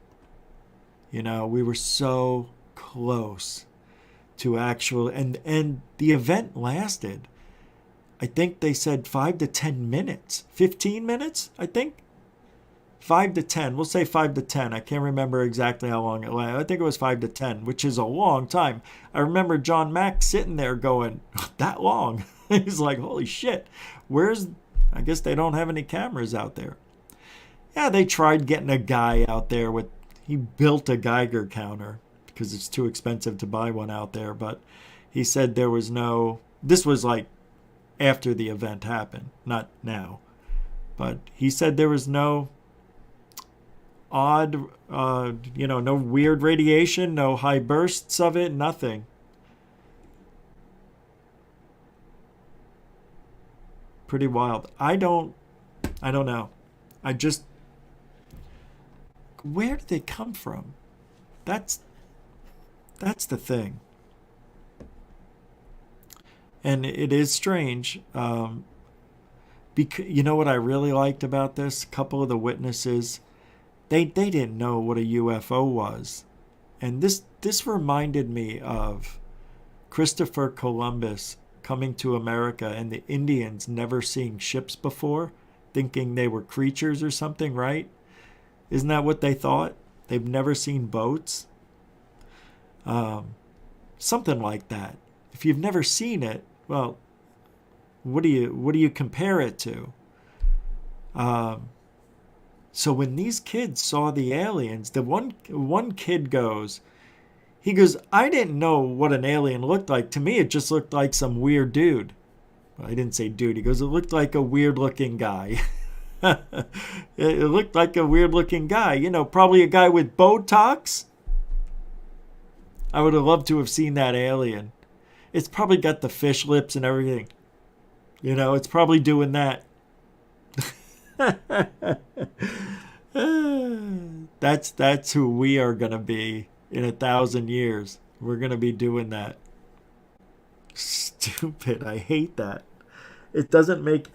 We were so close to actual, and the event lasted, I think they said 5 to 10 minutes, 15 minutes, I think. 5 to 10. We'll say 5 to 10. I can't remember exactly how long it lasted. I think it was 5 to 10, which is a long time. I remember John Mack sitting there going, that long? He's like, holy shit. I guess they don't have any cameras out there. Yeah, they tried getting a guy out there he built a Geiger counter because it's too expensive to buy one out there. But he said this was like after the event happened, not now. But he said there was no odd, no weird radiation, no high bursts of it, nothing. Pretty wild. I don't know. Where did they come from? That's the thing. And it is strange. Because you know what I really liked about this? A couple of the witnesses, they didn't know what a UFO was. And this reminded me of Christopher Columbus coming to America and the Indians never seeing ships before, thinking they were creatures or something, right? Isn't that what they thought? They've never seen boats. Something like that. If you've never seen it, well, what do you compare it to? So when these kids saw the aliens, the one kid goes, I didn't know what an alien looked like. To me, it just looked like some weird dude. Well, I didn't say dude. He goes, it looked like a weird looking guy. It looked like a weird looking guy. Probably a guy with Botox. I would have loved to have seen that alien. It's probably got the fish lips and everything. It's probably doing that. That's who we are going to be in 1,000 years. We're going to be doing that. Stupid. I hate that. It doesn't make...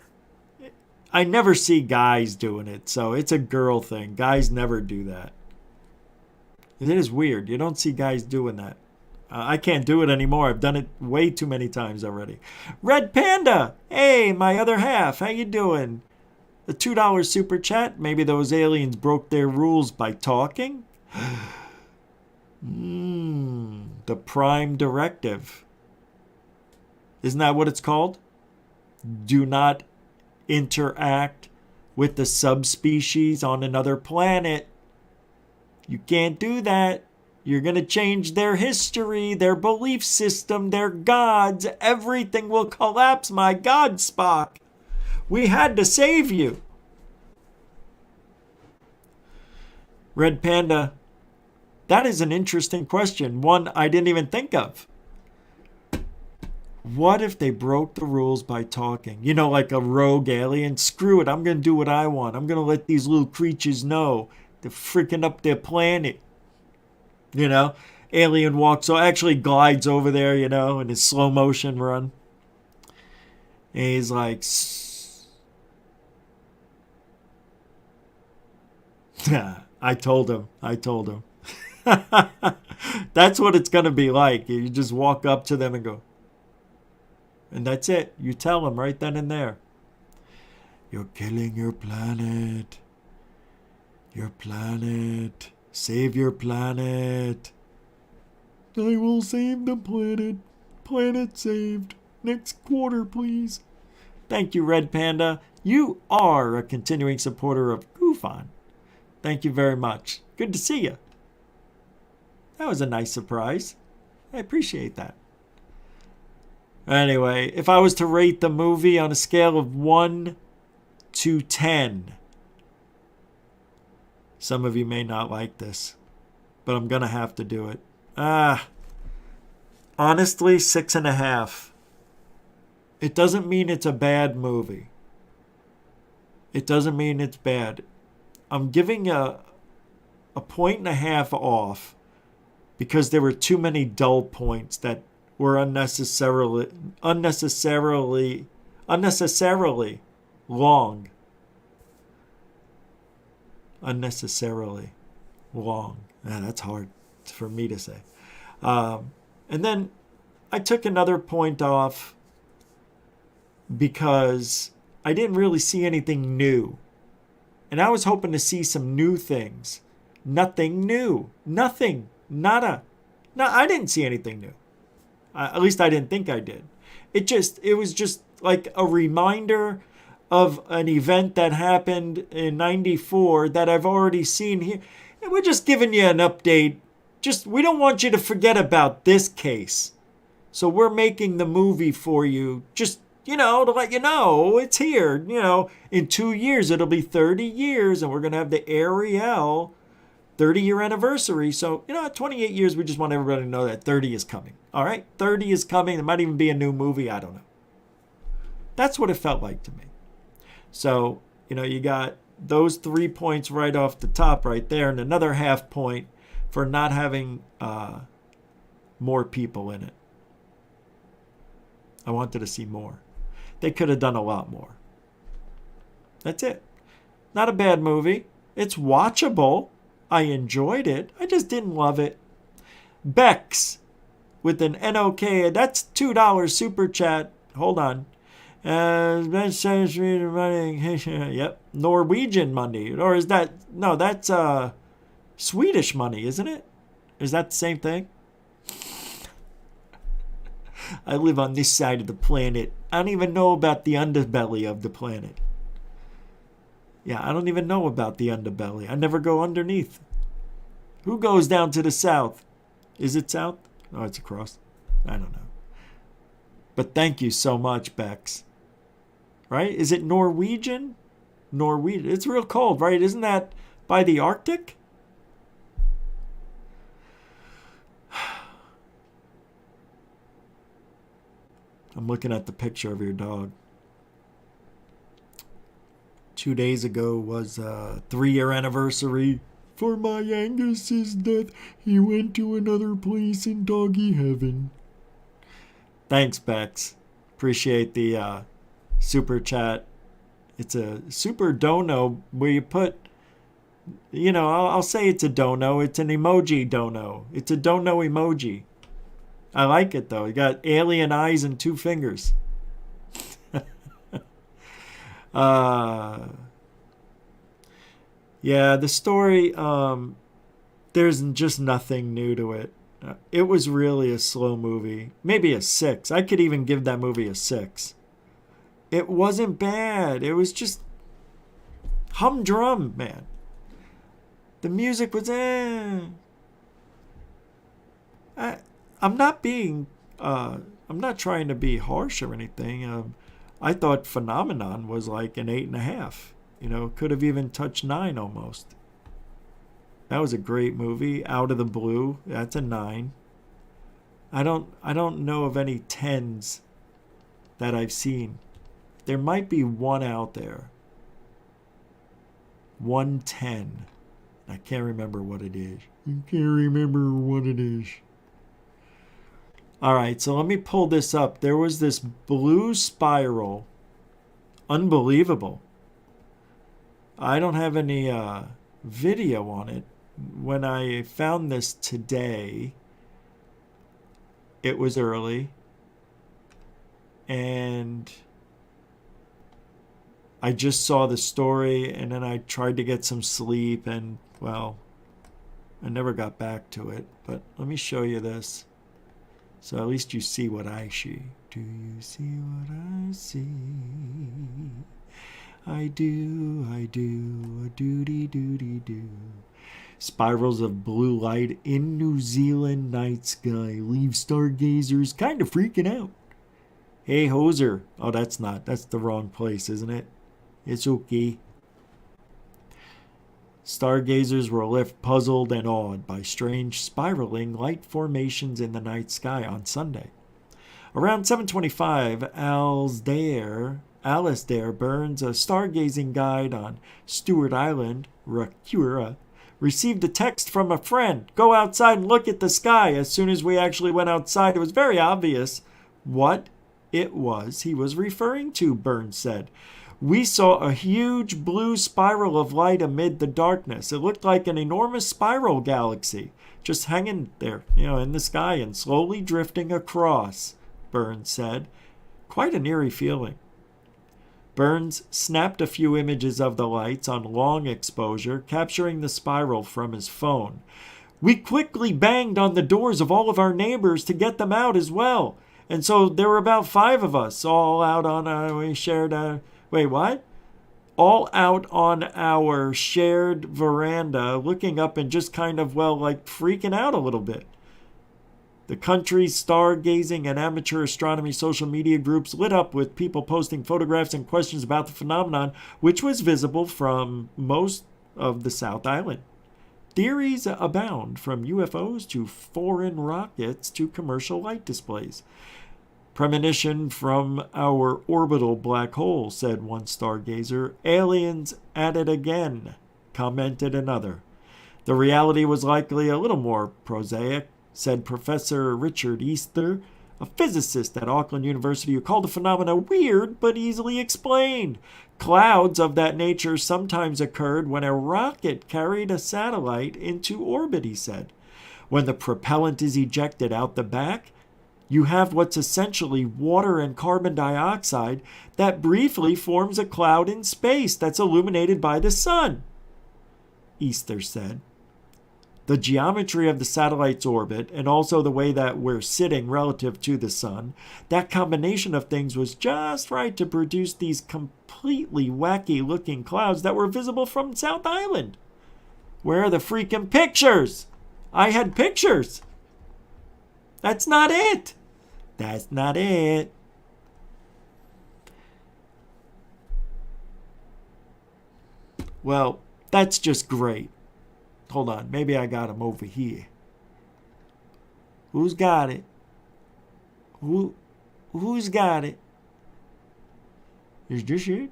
I never see guys doing it, so it's a girl thing. Guys never do that. It is weird. You don't see guys doing that. I can't do it anymore. I've done it way too many times already. Red Panda! Hey, my other half. How you doing? The $2 super chat? Maybe those aliens broke their rules by talking? The Prime Directive. Isn't that what it's called? do not interact with the subspecies on another planet. You can't do that. You're going to change their history, their belief system, their gods. Everything will collapse. My God, Spock. We had to save you. Red Panda, that is an interesting question. One I didn't even think of. What if they broke the rules by talking? You know, like a rogue alien. Screw it. I'm going to do what I want. I'm going to let these little creatures know they're freaking up their planet. You know, alien walks, so actually glides over there, you know, in his slow motion run. And he's like, I told him. That's what it's going to be like. You just walk up to them and go, and that's it. You tell them right then and there. You're killing your planet. Your planet. Save your planet. I will save the planet. Planet saved. Next quarter, please. Thank you, Red Panda. You are a continuing supporter of GUFON. Thank you very much. Good to see you. That was a nice surprise. I appreciate that. Anyway, if I was to rate the movie on a scale of 1 to 10, some of you may not like this, but I'm going to have to do it. Honestly, 6.5. It doesn't mean it's a bad movie. It doesn't mean it's bad. I'm giving a 1.5 off because there were too many dull points that were unnecessarily long. Unnecessarily long. That's hard for me to say. And then I took another point off because I didn't really see anything new. And I was hoping to see some new things. Nothing new. Nothing. Nada. No, I didn't see anything new. At least I didn't think I did. It was just like a reminder of an event that happened in 94 that I've already seen here. And we're just giving you an update. We don't want you to forget about this case. So we're making the movie for you. Just, to let you know it's here. In 2 years, it'll be 30 years and we're going to have the Ariel 30-year anniversary. So, 28 years, we just want everybody to know that 30 is coming. All right? 30 is coming. There might even be a new movie. I don't know. That's what it felt like to me. So, you got those 3 points right off the top right there and another half point for not having more people in it. I wanted to see more. They could have done a lot more. That's it. Not a bad movie. It's watchable. I enjoyed it. I just didn't love it. Bex with an NOK. That's $2 super chat. Hold on. Yep. Norwegian money. Or is that... No, that's Swedish money, isn't it? Is that the same thing? I live on this side of the planet. I don't even know about the underbelly of the planet. Yeah, I don't even know about the underbelly. I never go underneath. Who goes down to the south? Is it south? Oh, it's across. I don't know. But thank you so much, Bex. Right? Is it Norwegian? Norwegian. It's real cold, right? Isn't that by the Arctic? I'm looking at the picture of your dog. 2 days ago was a 3-year anniversary for my Angus's death. He went to another place in doggy heaven. Thanks, Bex. Appreciate the super chat. It's a super dono where you put, I'll say it's a dono. It's an emoji dono. It's a dono emoji. I like it, though. You got alien eyes and 2 fingers. Yeah, the story, there's just nothing new to it. It was really a slow movie. Maybe a 6. I could even give that movie a 6. It wasn't bad. It was just humdrum, man. The music was I'm not being I'm not trying to be harsh or anything. I thought Phenomenon was like an 8.5. You know, could have even touched 9 almost. That was a great movie. Out of the Blue, that's a 9. I don't know of any 10s that I've seen. There might be one out there. 110. I can't remember what it is. I can't remember what it is. All right, so let me pull this up. There was this blue spiral. Unbelievable. I don't have any video on it. When I found this today, it was early. And I just saw the story, and then I tried to get some sleep, and, well, I never got back to it. But let me show you this. So at least you see what I see. Do you see what I see? I do, a doody-doody-do. Spirals of blue light in New Zealand night sky leave stargazers kind of freaking out. Hey, Hoser. Oh, that's the wrong place, isn't it? It's okay. Stargazers were left puzzled and awed by strange spiraling light formations in the night sky on Sunday. Around 7:25, Alasdair Burns, a stargazing guide on Stewart Island, Rakura, received a text from a friend. Go outside and look at the sky. As soon as we actually went outside, it was very obvious what it was he was referring to, Burns said. We saw a huge blue spiral of light amid the darkness. It looked like an enormous spiral galaxy, just hanging there, in the sky and slowly drifting across, Burns said. Quite an eerie feeling. Burns snapped a few images of the lights on long exposure, capturing the spiral from his phone. We quickly banged on the doors of all of our neighbors to get them out as well. And so there were about 5 of us all out on all out on our shared veranda, looking up and just kind of, freaking out a little bit. The country's stargazing and amateur astronomy social media groups lit up with people posting photographs and questions about the phenomenon, which was visible from most of the South Island. Theories abound, from UFOs to foreign rockets to commercial light displays. Premonition from our orbital black hole, said one stargazer. Aliens at it again, commented another. The reality was likely a little more prosaic, said Professor Richard Easter, a physicist at Auckland University, who called the phenomena weird but easily explained. Clouds of that nature sometimes occurred when a rocket carried a satellite into orbit, he said. When the propellant is ejected out the back, you have what's essentially water and carbon dioxide that briefly forms a cloud in space that's illuminated by the sun, Easter said. The geometry of the satellite's orbit, and also the way that we're sitting relative to the sun, that combination of things was just right to produce these completely wacky-looking clouds that were visible from South Island. Where are the freaking pictures? I had pictures. That's not it. That's not it. Well, that's just great. Hold on, maybe I got him over here. Who's got it? Who's got it? Is this it?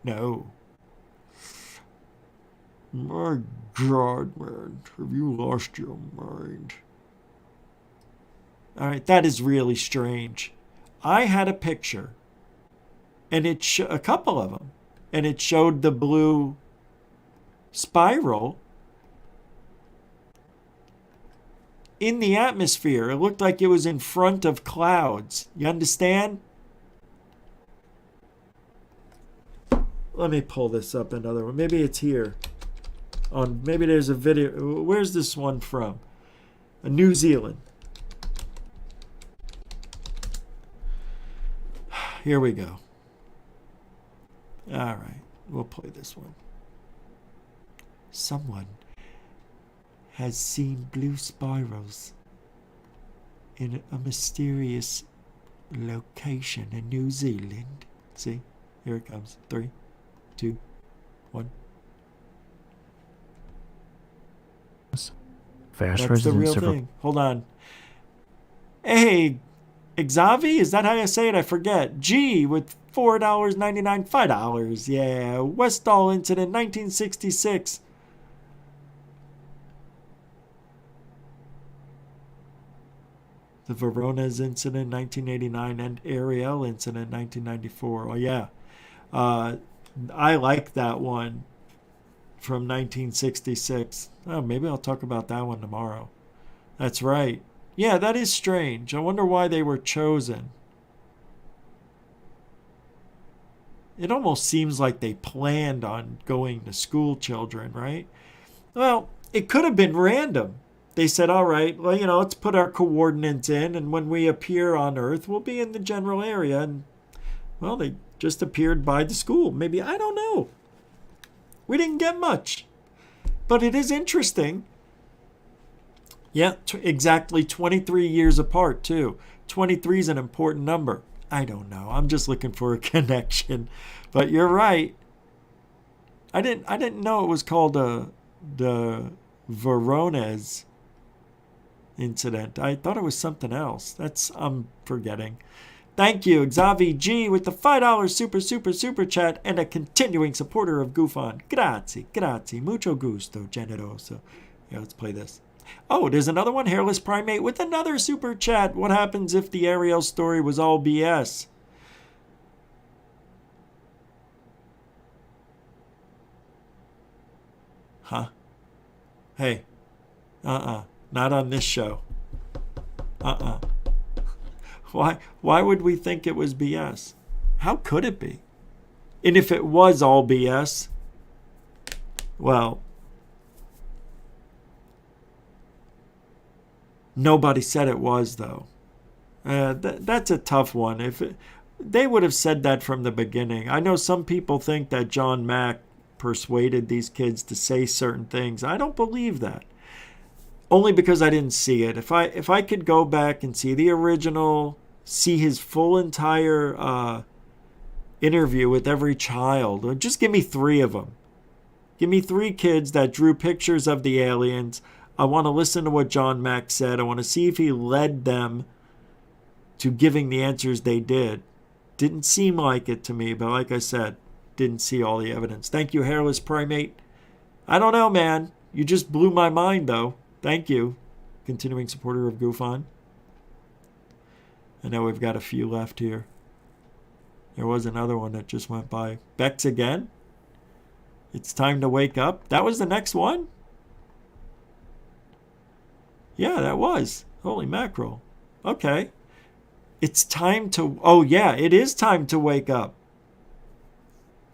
No. My God, man, have you lost your mind? All right, that is really strange. I had a picture, and a couple of them, and it showed the blue spiral in the atmosphere. It looked like it was in front of clouds. You understand? Let me pull this up, another one. Maybe it's here. Maybe there's a video. Where's this one from? New Zealand. Here we go. All right, we'll play this one. Someone has seen blue spirals in a mysterious location in New Zealand. See? Here it comes. 3, 2, 1. Fast That's the real thing. Hold on. Hey, Xavi, is that how you say it? I forget. G with $4.99, $5. Yeah, Westall incident, 1966. The Verona's incident, 1989, and Ariel incident, 1994. Oh, yeah. I like that one from 1966. Oh, maybe I'll talk about that one tomorrow. That's right. Yeah, that is strange. I wonder why they were chosen. It almost seems like they planned on going to school children, right? Well, it could have been random. They said, all right, well, let's put our coordinates in, and when we appear on Earth, we'll be in the general area. And, well, they just appeared by the school. Maybe, I don't know. We didn't get much. But it is interesting. Yeah, exactly 23 years apart, too. 23 is an important number. I don't know. I'm just looking for a connection. But you're right. I didn't know it was called the Verona's incident. I thought it was something else. I'm forgetting. Thank you, Xavi G, with the $5 super chat and a continuing supporter of GUFON. Grazie, mucho gusto, generoso. Yeah, let's play this. Oh, there's another one, Hairless Primate, with another super chat. What happens if the Ariel story was all BS? Huh? Hey. Not on this show. Why would we think it was BS? How could it be? And if it was all BS, well, nobody said it was, though. That's a tough one. They would have said that from the beginning. I know some people think that John Mack persuaded these kids to say certain things. I don't believe that. Only because I didn't see it. If I could go back and see the original, see his full entire interview with every child, or just give me 3 of them. Give me 3 kids that drew pictures of the aliens. I want to listen to what John Mack said. I want to see if he led them to giving the answers they did. Didn't seem like it to me, but like I said, didn't see all the evidence. Thank you, Hairless Primate. I don't know, man. You just blew my mind, though. Thank you, continuing supporter of GUFON. I know we've got a few left here. There was another one that just went by. Bex again? It's time to wake up? That was the next one? Yeah, that was. Holy mackerel. Okay. It's time to... Oh, yeah, it is time to wake up.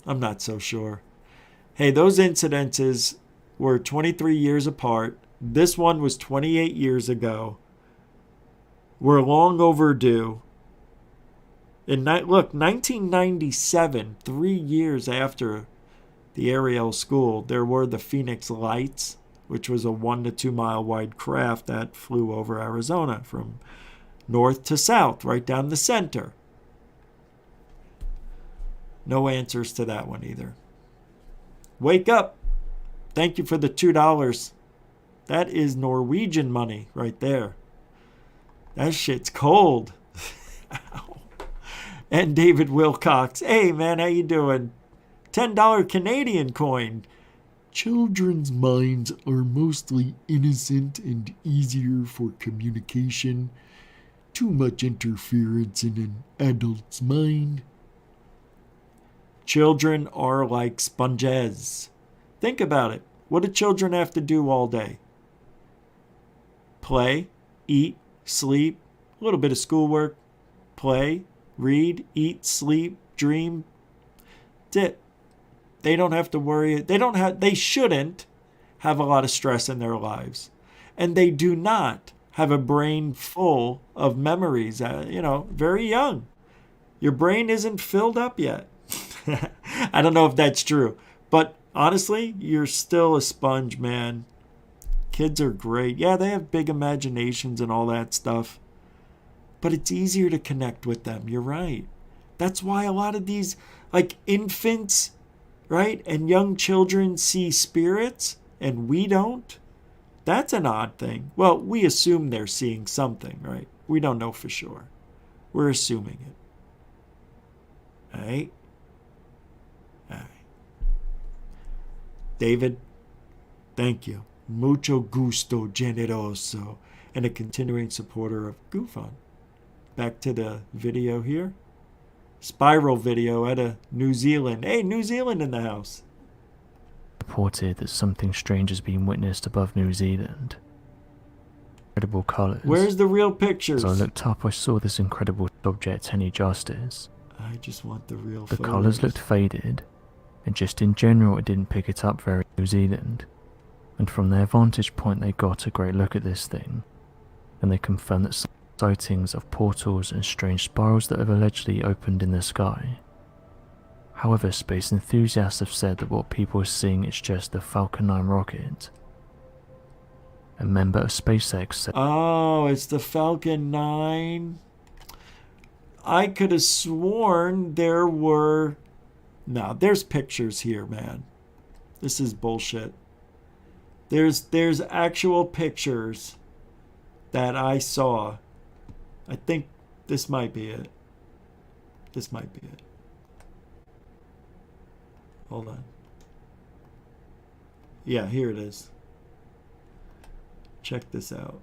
I'm not so sure. Hey, those incidences were 23 years apart. This one was 28 years ago. We're long overdue. Look, 1997, 3 years after the Ariel school, there were the Phoenix Lights, which was a 1 to 2 mile wide craft that flew over Arizona from north to south, right down the center. No answers to that one either. Wake up. Thank you for the $2. That is Norwegian money right there. That shit's cold. And David Wilcox. Hey, man, how you doing? $10 Canadian coin. Children's minds are mostly innocent and easier for communication. Too much interference in an adult's mind. Children are like sponges. Think about it. What do children have to do all day? Play, eat, sleep, a little bit of schoolwork, play, read, eat, sleep, dream. That's it. They don't have to worry. They shouldn't have a lot of stress in their lives. And they do not have a brain full of memories, very young. Your brain isn't filled up yet. I don't know if that's true. But honestly, you're still a sponge, man. Kids are great. Yeah, they have big imaginations and all that stuff. But it's easier to connect with them. You're right. That's why a lot of these, like infants, right, and young children see spirits and we don't. That's an odd thing. Well, we assume they're seeing something, right? We don't know for sure. We're assuming it. All right? All right. David, thank you. Mucho gusto, generoso. And a continuing supporter of GUFON. Back to the video here. Spiral video out of New Zealand. Hey, New Zealand in the house. Reported that something strange has been witnessed above New Zealand. Incredible colours. Where's the real pictures? As I looked up, I saw this incredible object any justice. I just want the real The photos. colours looked faded, and just in general it didn't pick it up very New Zealand. And from their vantage point they got a great look at this thing, and they confirmed that sightings of portals and strange spirals that have allegedly opened in the sky. However, space enthusiasts have said that what people are seeing is just the Falcon 9 rocket. A member of SpaceX said, Oh, it's the Falcon 9. I could have sworn there were... No, there's pictures here, man. This is bullshit. There's actual pictures that I saw. I think this might be it. This might be it. Hold on. Yeah, here it is. Check this out.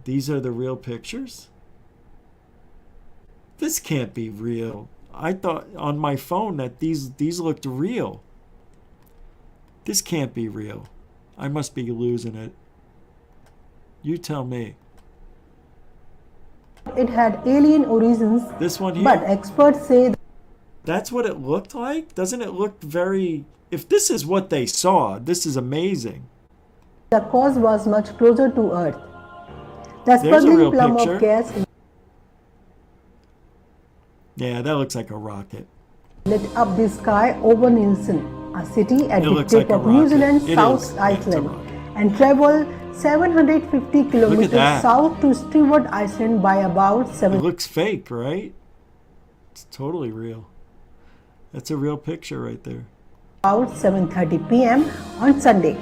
These are the real pictures? This can't be real. I thought on my phone that these looked real. This can't be real. I must be losing it. You tell me. It had alien origins. This one here? But experts say that's what it looked like? Doesn't it look very... If this is what they saw, this is amazing. the cause was much closer to Earth. The There's a real sputtering plum picture. of gas Yeah, that looks like a rocket. lit up the sky over Nelson, a city at It the looks tip like a of New rocket. Zealand's It South is. Yeah, it's a Island, rocket. and traveled 750 kilometers that. south to Stewart Island by about It looks fake, right? It's totally real. That's a real picture right there. about 7:30 p.m. on Sunday.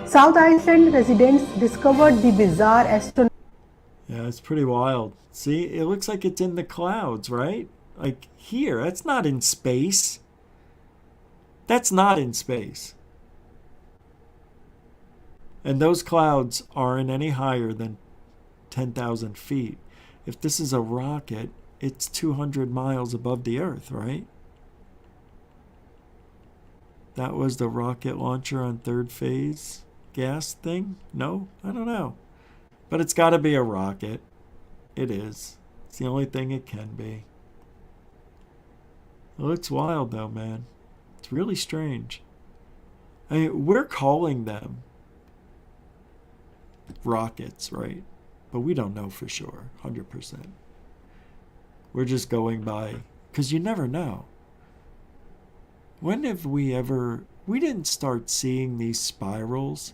South Island residents discovered the bizarre astronomical Yeah, it's pretty wild. See, it looks like it's in the clouds, right? Like here, that's not in space. That's not in space. And those clouds aren't any higher than 10,000 feet. If this is a rocket, it's 200 miles above the Earth, right? That was the rocket launcher on third phase gas thing? No? I don't know. But it's got to be a rocket. It is. It's the only thing it can be. It looks wild though, man. It's really strange. I mean, we're calling them rockets, right? But we don't know for sure, 100%. We're just going by, because you never know. When have we ever... We didn't start seeing these spirals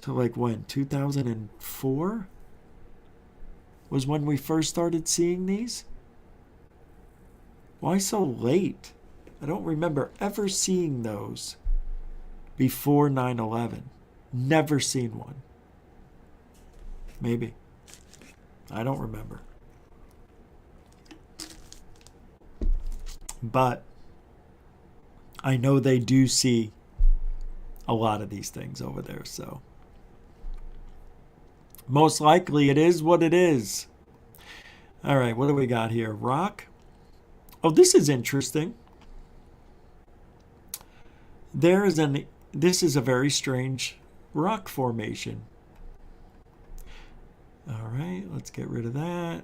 till like when? 2004? Was when we first started seeing these? Why so late? I don't remember ever seeing those before 9/11. Never seen one. Maybe. I don't remember. But I know they do see a lot of these things over there, so most likely it is what it is. All right, what do we got here? Rock. Oh, this is interesting. This is a very strange rock formation. All right, let's get rid of that.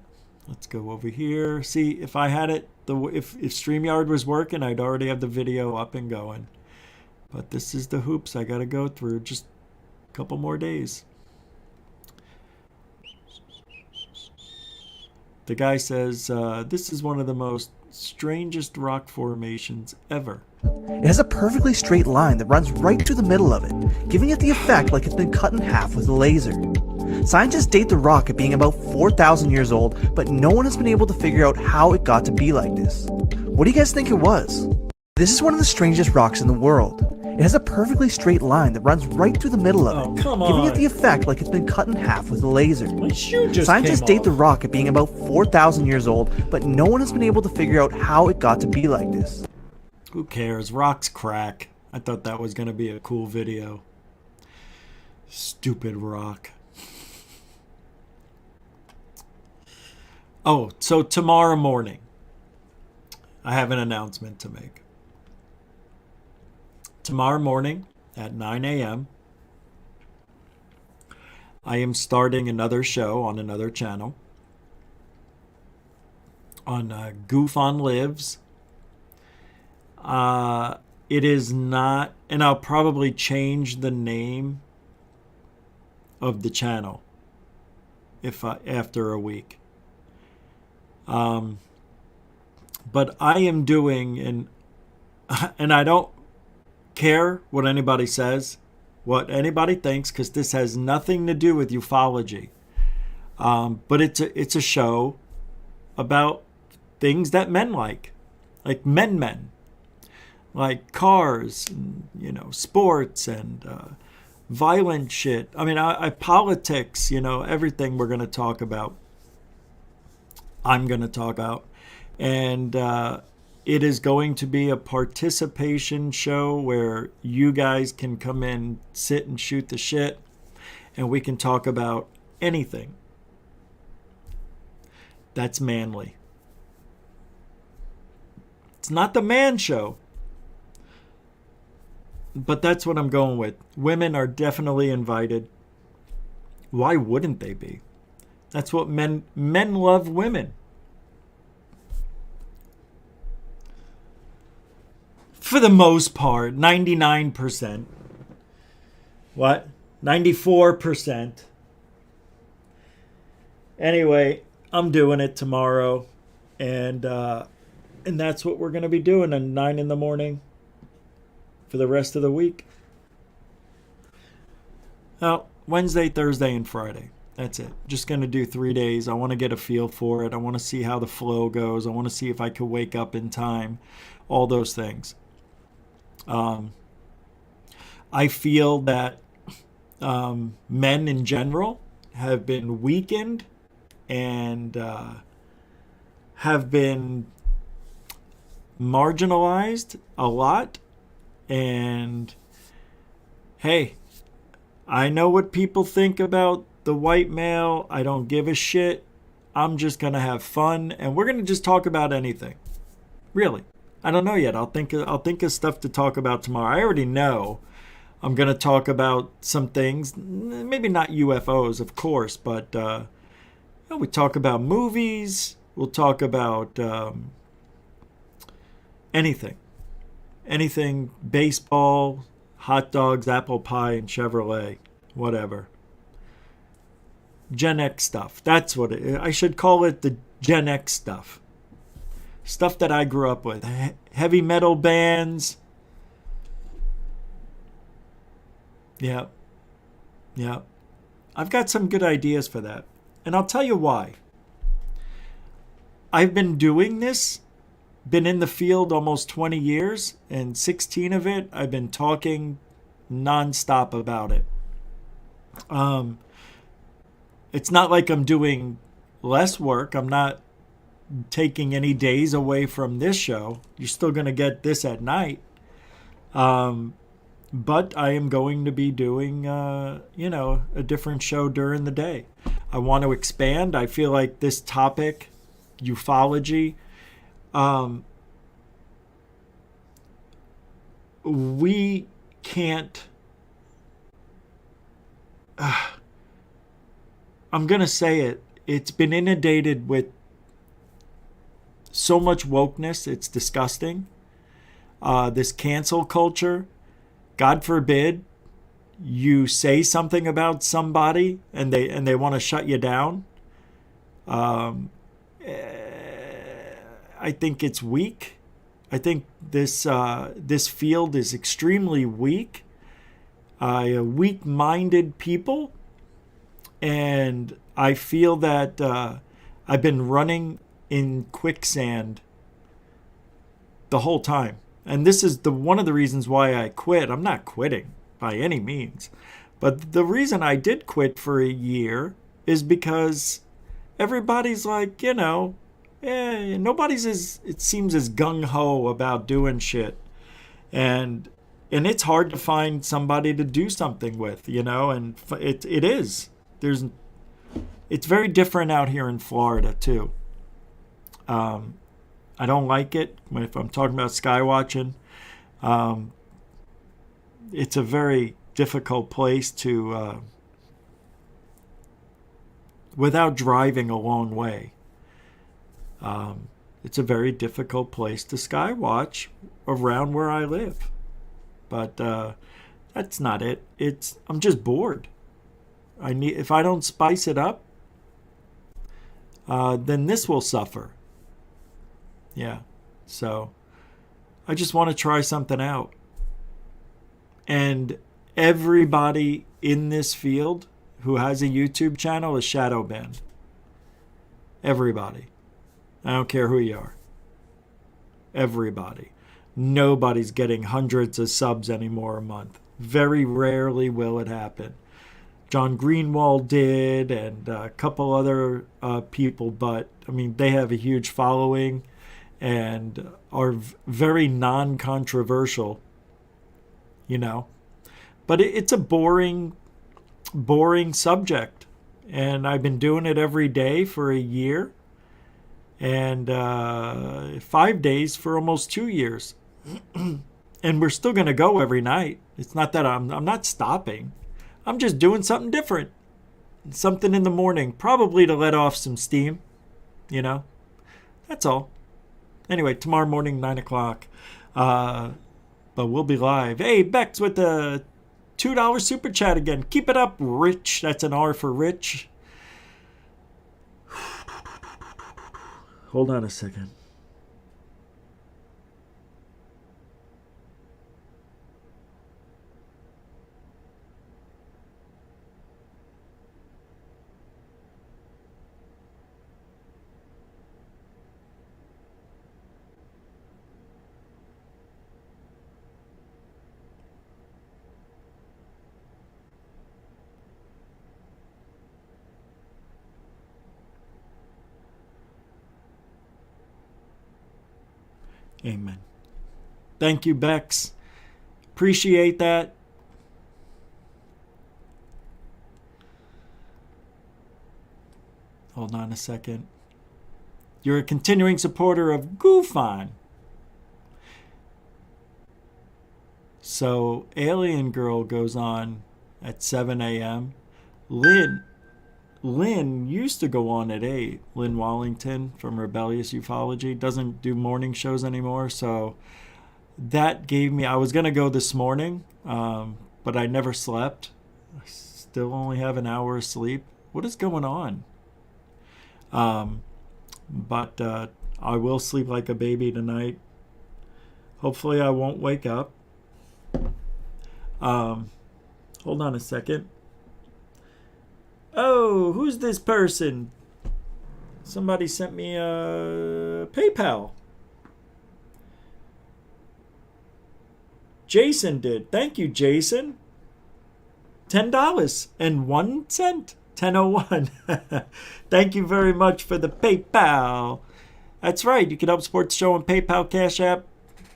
Let's go over here. See, if I had it, if StreamYard was working, I'd already have the video up and going. But this is the hoops I got to go through. Just a couple more days. The guy says, this is one of the most strangest rock formations ever. It has a perfectly straight line that runs right through the middle of it, giving it the effect like it's been cut in half with a laser. Scientists date the rock at being about 4,000 years old, but no one has been able to figure out how it got to be like this. What do you guys think it was? This is one of the strangest rocks in the world. It has a perfectly straight line that runs right through the middle of it, giving it the effect like it's been cut in half with a laser. Scientists date the rock at being about 4,000 years old, but no one has been able to figure out how it got to be like this. Who cares? Rocks crack. I thought that was going to be a cool video. Stupid rock. Oh, so tomorrow morning, I have an announcement to make. Tomorrow morning at 9 a.m., I am starting another show on another channel on GUFON Lives. It is not, and I'll probably change the name of the channel after a week. But I am doing, and I don't care what anybody says, what anybody thinks, because this has nothing to do with ufology. But it's a show about things that men like men, like cars, and, sports and violent shit. I mean, I politics, everything we're going to talk about. I'm going to talk about. And it is going to be a participation show where you guys can come in, sit and shoot the shit, and we can talk about anything that's manly. It's not the man show, but that's what I'm going with. Women are definitely invited. Why wouldn't they be? That's what men love women. For the most part, 99%. What? 94%. Anyway, I'm doing it tomorrow, and that's what we're going to be doing at 9 in the morning for the rest of the week. Well, Wednesday, Thursday, and Friday. That's it. Just going to do 3 days. I want to get a feel for it. I want to see how the flow goes. I want to see if I could wake up in time. All those things. I feel that men in general have been weakened and have been marginalized a lot. And hey, I know what people think about the white male. I don't give a shit. I'm just going to have fun, and we're going to just talk about anything. Really. I don't know yet. I'll think of stuff to talk about tomorrow. I already know I'm going to talk about some things, maybe not UFOs, of course, but we talk about movies. We'll talk about anything. Anything, baseball, hot dogs, apple pie, and Chevrolet, whatever. Gen X stuff. That's what it is. I should call it the Gen X stuff. Stuff that I grew up with. Heavy metal bands. Yeah. I've got some good ideas for that. And I'll tell you why. I've been doing this, been in the field almost 20 years, and 16 of it, I've been talking nonstop about it. It's not like I'm doing less work. I'm not taking any days away from this show. You're still going to get this at night. But I am going to be doing, a different show during the day. I want to expand. I feel like this topic, ufology, we can't... I'm going to say it. It's been inundated with so much wokeness. It's disgusting. This cancel culture. God forbid you say something about somebody and they want to shut you down. I think it's weak. I think this field is extremely weak. Weak-minded people, and I feel that I've been running in quicksand the whole time. And this is one of the reasons why I quit. I'm not quitting by any means. But the reason I did quit for a year is because everybody's like, nobody's it seems as gung-ho about doing shit. And it's hard to find somebody to do something with, and it is. It's very different out here in Florida, too. I don't like it. If I'm talking about sky watching, it's a very difficult place to, without driving a long way. It's a very difficult place to sky watch around where I live. But that's not it. I'm just bored. If I don't spice it up, then this will suffer. Yeah. So I just want to try something out. And everybody in this field who has a YouTube channel is shadow banned. Everybody. I don't care who you are. Everybody. Nobody's getting hundreds of subs anymore a month. Very rarely will it happen. John Greenwald did, and a couple other people, but I mean, they have a huge following and are very non-controversial, But it's a boring subject, and I've been doing it every day for a year, and 5 days for almost 2 years. And we're still going to go every night. It's not that I'm not stopping. I'm just doing something different. Something in the morning, probably to let off some steam, That's all. Anyway, tomorrow morning, 9 o'clock. But we'll be live. Hey, Bex with the $2 super chat again. Keep it up, Rich. That's an R for Rich. Hold on a second. Amen. Thank you, Bex. Appreciate that. Hold on a second. You're a continuing supporter of GUFON. So, Alien Girl goes on at 7 a.m. Lynn used to go on at 8. Lynn Wallington from Rebellious Ufology doesn't do morning shows anymore. So that gave me, I was going to go this morning, but I never slept. I still only have an hour of sleep. What is going on? But I will sleep like a baby tonight. Hopefully I won't wake up. Hold on a second. Oh, who's this person? Somebody sent me a PayPal. Jason did. Thank you, Jason. $10.01. 10:01. Thank you very much for the PayPal. That's right. You can help support the show on PayPal, Cash App,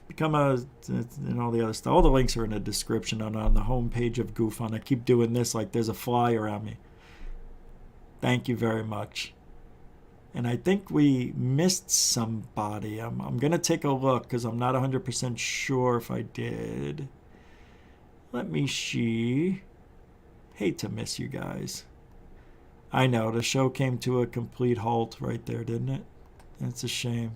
become and all the other stuff. All the links are in the description and on the homepage of GUFON. I keep doing this like there's a fly around me. Thank you very much. And I think we missed somebody. I'm going to take a look because I'm not 100% sure if I did. Let me see. Hate to miss you guys. I know, the show came to a complete halt right there, didn't it? That's a shame.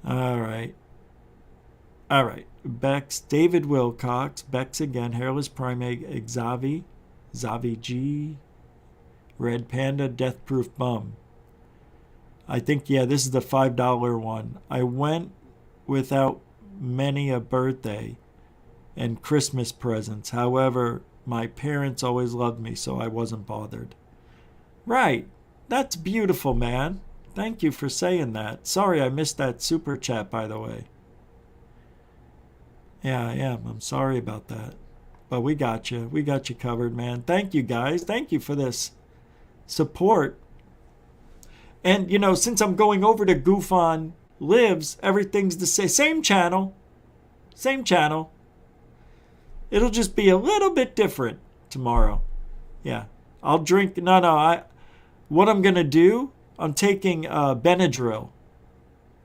All right. Bex, David Wilcox, Bex again, Hairless Primate, Xavi, Zavi G, Red Panda, Death Proof Bum. I think, yeah, this is the $5 one. I went without many a birthday and Christmas presents. However, my parents always loved me, so I wasn't bothered. Right. That's beautiful, man. Thank you for saying that. Sorry I missed that super chat, by the way. Yeah, I am. I'm sorry about that. But we got you. We got you covered, man. Thank you, guys. Thank you for this support. And, you know, since I'm going over to GUFON Lives, everything's the same. Same channel. Same channel. It'll just be a little bit different tomorrow. Yeah. I'll drink. What I'm going to do, I'm taking Benadryl.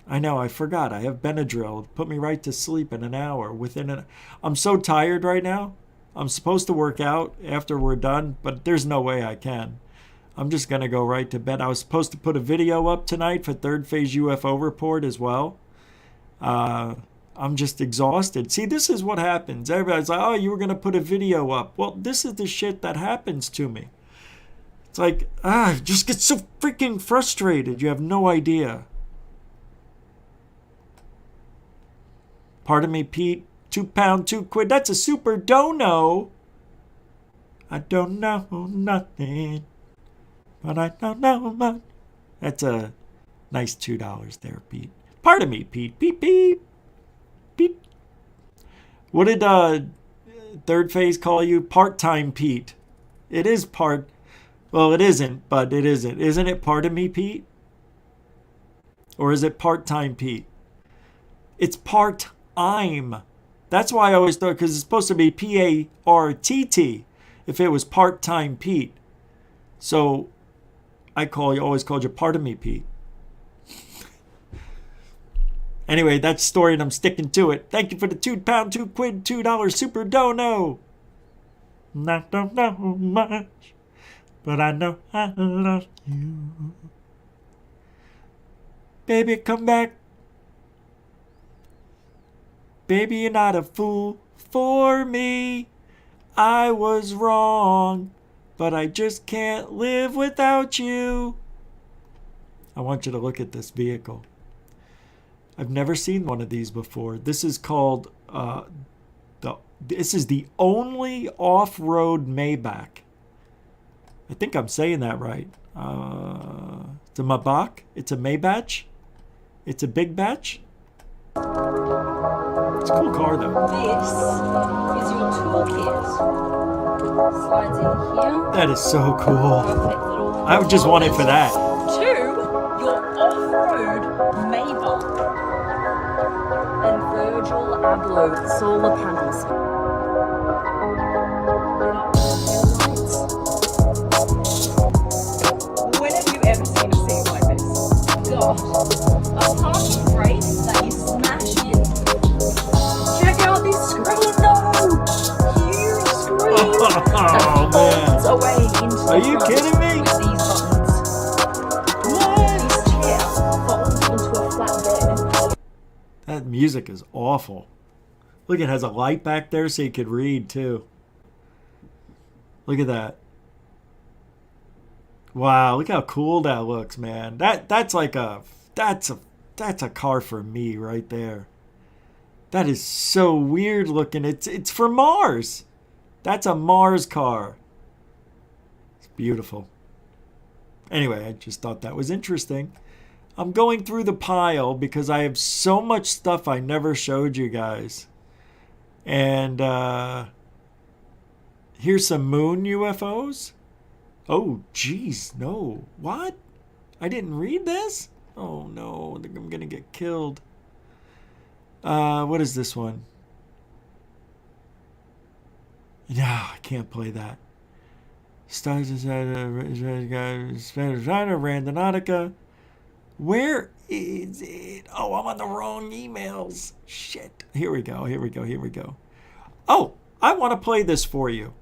I know, I forgot. I have Benadryl. It'll put me right to sleep in an hour. I'm so tired right now. I'm supposed to work out after we're done, but there's no way I can. I'm just going to go right to bed. I was supposed to put a video up tonight for Third Phase UFO Report as well. I'm just exhausted. See, this is what happens. Everybody's like, oh, you were going to put a video up. Well, this is the shit that happens to me. It's like, I just get so freaking frustrated. You have no idea. Pardon me, Pete. £2, £2. That's a super dono. I don't know nothing, but I don't know much. That's a nice $2 there, Pete. Pardon me, Pete. Beep, beep. Beep. What did Third Phase call you? Part-time Pete. It is part... Well, it isn't, but it isn't. Isn't it pardon me, Pete? Or is it part-time Pete? It's part-time. That's why I always thought, because it's supposed to be P-A-R-T-T if it was part-time Pete. So I always called you pardon me, Pete. Anyway, that's the story and I'm sticking to it. Thank you for the £2, £2, $2 super dono. I don't know much, but I know I love you. Baby, come back. Baby, you're not a fool for me. I was wrong, but I just can't live without you. I want you to look at this vehicle. I've never seen one of these before. This is called, this is the only off-road Maybach. I think I'm saying that right. It's a Maybach. It's a Maybach. It's a big batch. It's a cool car, though. This is your toolkit. Slides in here. That is so cool. I would just want it for that. To your off-road Maybach and Virgil Abloh solar panels. When have you ever seen a scene like this? God, a parking brake that you smash in. Check out this screen though! Huge screen! Oh, man. Away into Are you kidding me? With these buttons. What? This chair folds into a flat bed. That music is awful. Look, it has a light back there so you could read too. Look at that. Wow, look how cool that looks, man. That's a car for me right there. That is so weird looking. It's for Mars. That's a Mars car. It's beautiful. Anyway, I just thought that was interesting. I'm going through the pile because I have so much stuff I never showed you guys. And here's some moon UFOs. Oh, geez, no. What? I didn't read this? Oh, no. I think I'm going to get killed. What is this one? No, I can't play that. Stars inside Randonautica. Where is it? Oh, I'm on the wrong emails. Shit. Here we go. Oh, I want to play this for you.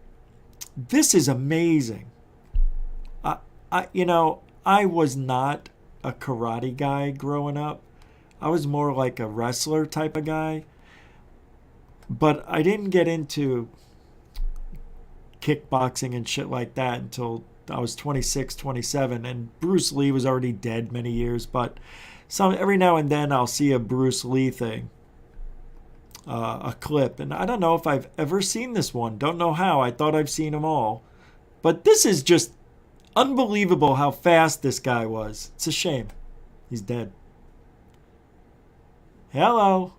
This is amazing. I was not a karate guy growing up. I was more like a wrestler type of guy. But I didn't get into kickboxing and shit like that until I was 26, 27, and Bruce Lee was already dead many years, but every now and then I'll see a Bruce Lee thing, a clip, and I don't know if I've ever seen this one. Don't know how. I thought I've seen them all. But this is just unbelievable how fast this guy was. It's a shame. He's dead. Hello.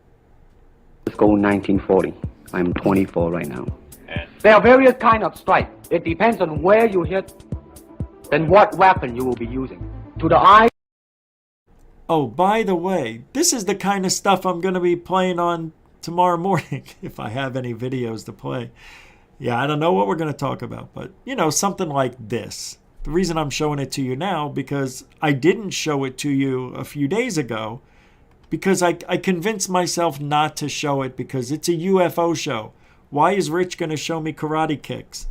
Let's go 1940. I'm 24 right now. There are various kind of strike. It depends on where you hit, then what weapon you will be using. To the eye. Oh, by the way, this is the kind of stuff I'm going to be playing on tomorrow morning, if I have any videos to play. Yeah, I don't know what we're going to talk about, but, you know, something like this. The reason I'm showing it to you now, because I didn't show it to you a few days ago, because I convinced myself not to show it because it's a UFO show. Why is Rich going to show me karate kicks?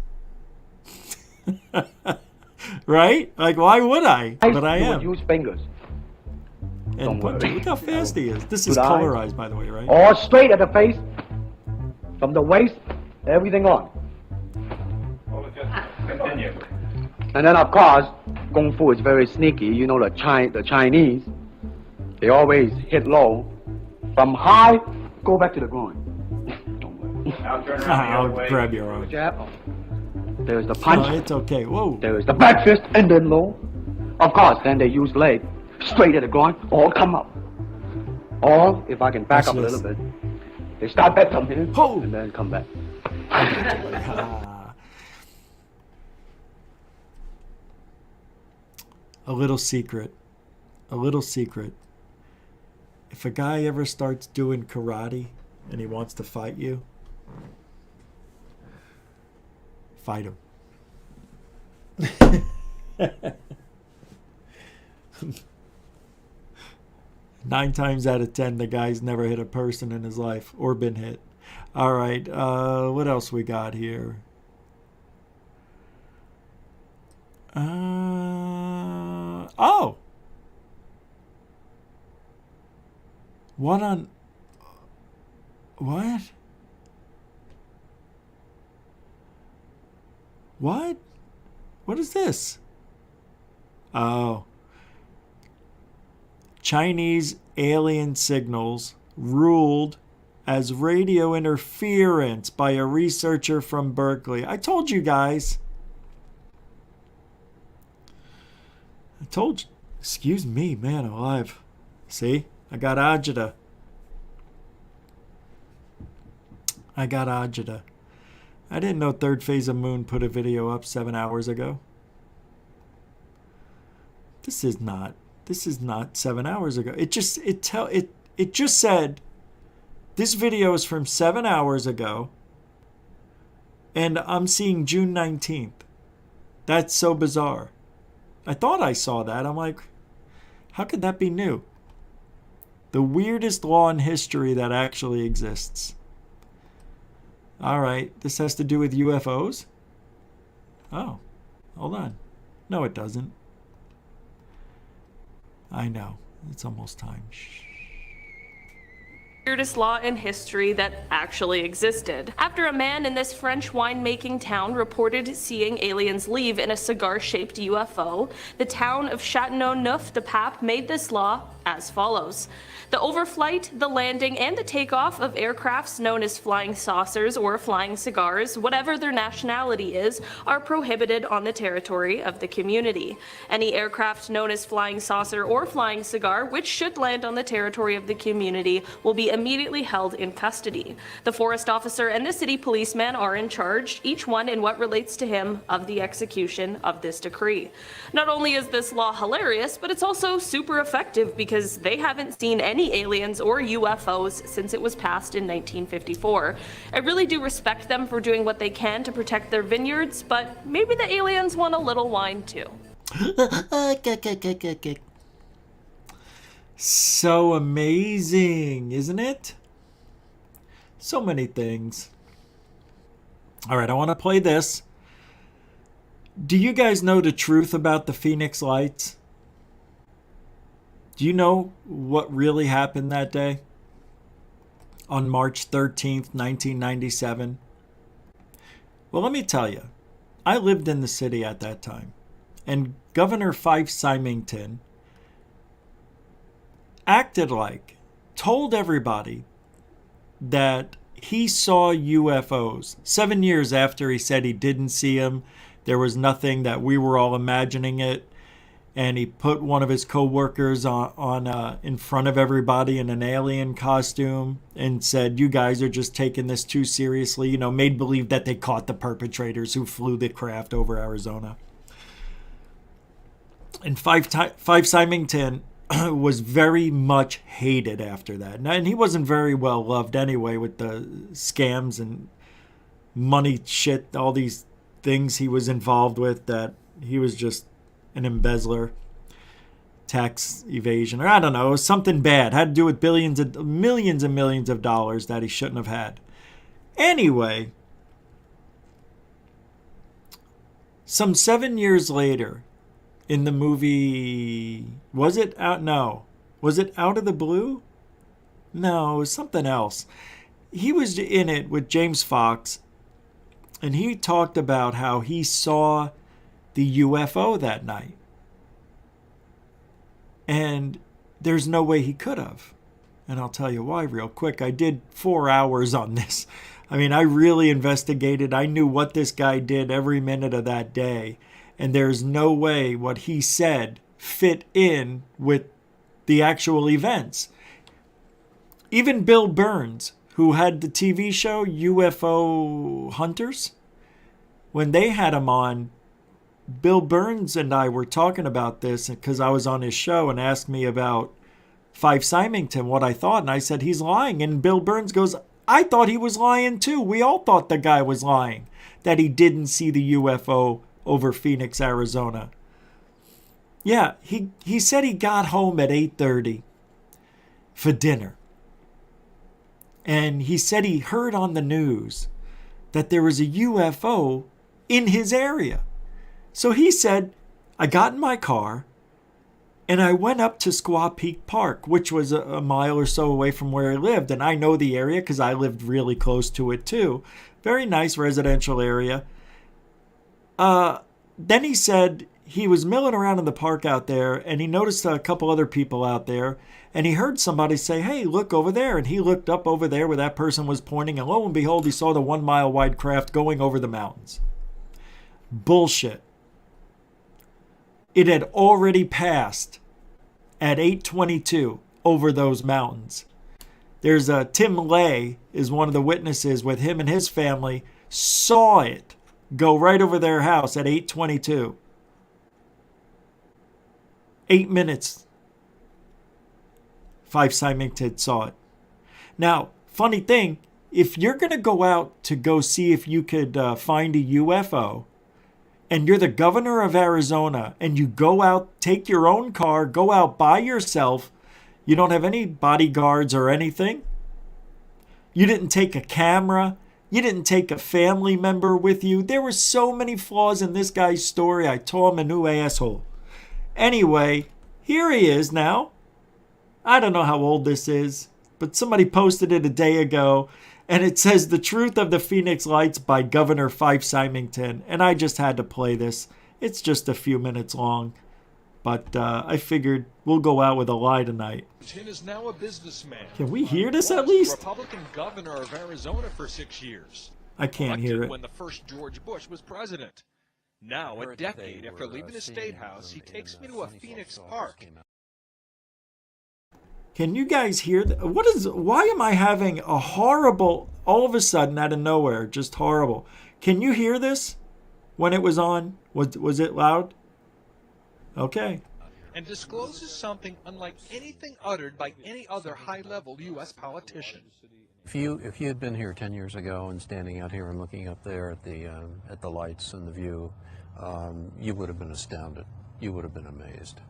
Right? Like, why would I? But I am. Use fingers. And look how fast he is. This is colorized, by the way, right? Or straight at the face, from the waist, everything on. Continue. And then, of course, Kung Fu is very sneaky. You know, the Chinese, they always hit low. From high, go back to the groin. Now turn around the other way. I'll grab your arm. Jab. There's the punch. No, it's okay. Whoa. There is the back fist and then low. Of course, then they use leg. Straight at the groin or come up. Or, if I can back up a little bit, they start back from here and then come back. A little secret. A little secret. If a guy ever starts doing karate and he wants to fight you, fight him. 9 times out of 10, the guy's never hit a person in his life or been hit. All right, what else we got here? Oh! What on... What? What? What is this? Oh. Chinese alien signals ruled as radio interference by a researcher from Berkeley. I told you guys. I told you. Excuse me, man alive. See? I got agita. I got agita. I didn't know Third Phase of Moon put a video up 7 hours ago. This is not 7 hours ago. It just said this video is from 7 hours ago, and I'm seeing June 19th. That's so bizarre. I thought I saw that. I'm like, how could that be new? The weirdest law in history that actually exists. All right, this has to do with UFOs? Oh, hold on. No, it doesn't. I know. It's almost time. Shh. Weirdest law in history that actually existed. After a man in this French winemaking town reported seeing aliens leave in a cigar-shaped UFO, the town of Châteauneuf-du-Pape made this law as follows. The overflight, the landing, and the takeoff of aircrafts known as flying saucers or flying cigars, whatever their nationality is, are prohibited on the territory of the community. Any aircraft known as flying saucer or flying cigar, which should land on the territory of the community, will be immediately held in custody. The forest officer and the city policeman are in charge, each one in what relates to him, of the execution of this decree. Not only is this law hilarious, but it's also super effective because they haven't seen any aliens or UFOs since it was passed in 1954. I really do respect them for doing what they can to protect their vineyards, but maybe the aliens want a little wine too. So amazing, isn't it? So many things. All right, I want to play this. Do you guys know the truth about the Phoenix Lights? Do you know what really happened that day? On March 13th, 1997? Well, let me tell you. I lived in the city at that time. And Governor Fife Symington acted like, told everybody that he saw UFOs. 7 years after he said he didn't see them, there was nothing, that we were all imagining it. And he put one of his co-workers on in front of everybody in an alien costume and said, you guys are just taking this too seriously. You know, made believe that they caught the perpetrators who flew the craft over Arizona. And Fife Symington was very much hated after that. And he wasn't very well loved anyway, with the scams and money shit, all these things he was involved with, that he was just an embezzler, tax evasion, or I don't know, it was something bad. Had to do with millions and millions of dollars that he shouldn't have had. Anyway, some 7 years later, in the movie, was it Out of the Blue? No, it was something else. He was in it with James Fox, and he talked about how he saw the UFO that night. And there's no way he could have. And I'll tell you why real quick. I did 4 hours on this. I mean, I really investigated. I knew what this guy did every minute of that day. And there's no way what he said fit in with the actual events. Even Bill Burns, who had the TV show UFO Hunters, when they had him on, Bill Burns and I were talking about this because I was on his show, and asked me about Fife Symington, what I thought. And I said, he's lying. And Bill Burns goes, I thought he was lying too. We all thought the guy was lying, that he didn't see the UFO over Phoenix, Arizona. Yeah, he said he got home at 8:30 for dinner. And he said he heard on the news that there was a UFO in his area. So he said, I got in my car and I went up to Squaw Peak Park, which was a mile or so away from where I lived. And I know the area because I lived really close to it too. Very nice residential area. Then he said he was milling around in the park out there, and he noticed a couple other people out there, and he heard somebody say, hey, look over there. And he looked up over there where that person was pointing, and lo and behold, he saw the 1 mile wide craft going over the mountains. Bullshit. It had already passed at 8:22 over those mountains. There's Tim Lay is one of the witnesses with him and his family, saw it go right over their house at 8:22. 8 minutes. Fife Symington saw it. Now, funny thing, if you're going to go out to go see if you could find a UFO, and you're the governor of Arizona, and you go out, take your own car, go out by yourself, you don't have any bodyguards or anything, you didn't take a camera, you didn't take a family member with you. There were so many flaws in this guy's story, I tore him a new asshole. Anyway, here he is now. I don't know how old this is, but somebody posted it a day ago, and it says The Truth of the Phoenix Lights by Governor Fife Symington. And I just had to play this. It's just a few minutes long, but I figured we'll go out with a lie tonight. Tim is now a businessman. Can we hear this at least? Republican governor of Arizona for 6 years. I can't hear it. When the first George Bush was president. Now, a decade after leaving the State House, he takes me to a Phoenix park. Can you guys hear that? Why am I having a horrible, all of a sudden out of nowhere, just horrible? Can you hear this when it was on? Was it loud? Okay. And discloses something unlike anything uttered by any other high-level U.S. politician. If you had been here 10 years ago and standing out here and looking up there at the lights and the view, you would have been astounded. You would have been amazed.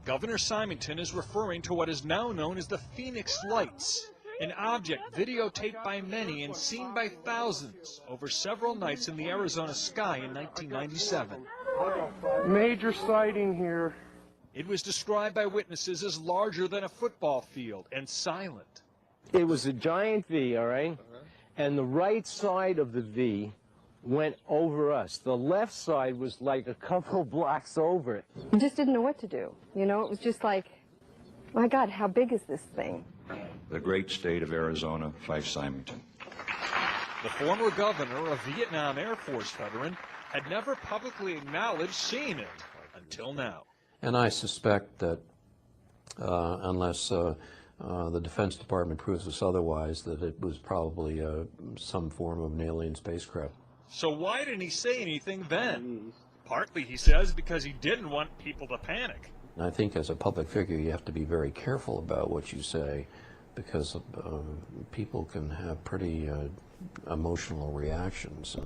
Governor Symington is referring to what is now known as the Phoenix Lights, an object videotaped by many and seen by thousands over several nights in the Arizona sky in 1997. Major sighting here. It was described by witnesses as larger than a football field and silent. It was a giant V, all right? And the right side of the V went over us. The left side was like a couple blocks over it. We just didn't know what to do. You know, it was just like, my God, how big is this thing? The great state of Arizona, Fife-Symington. The former governor, a Vietnam Air Force veteran, had never publicly acknowledged seeing it until now. And I suspect that unless the Defense Department proves us otherwise, that it was probably some form of an alien spacecraft. So why didn't he say anything then? Partly, he says, because he didn't want people to panic. And I think as a public figure, you have to be very careful about what you say, because people can have pretty emotional reactions,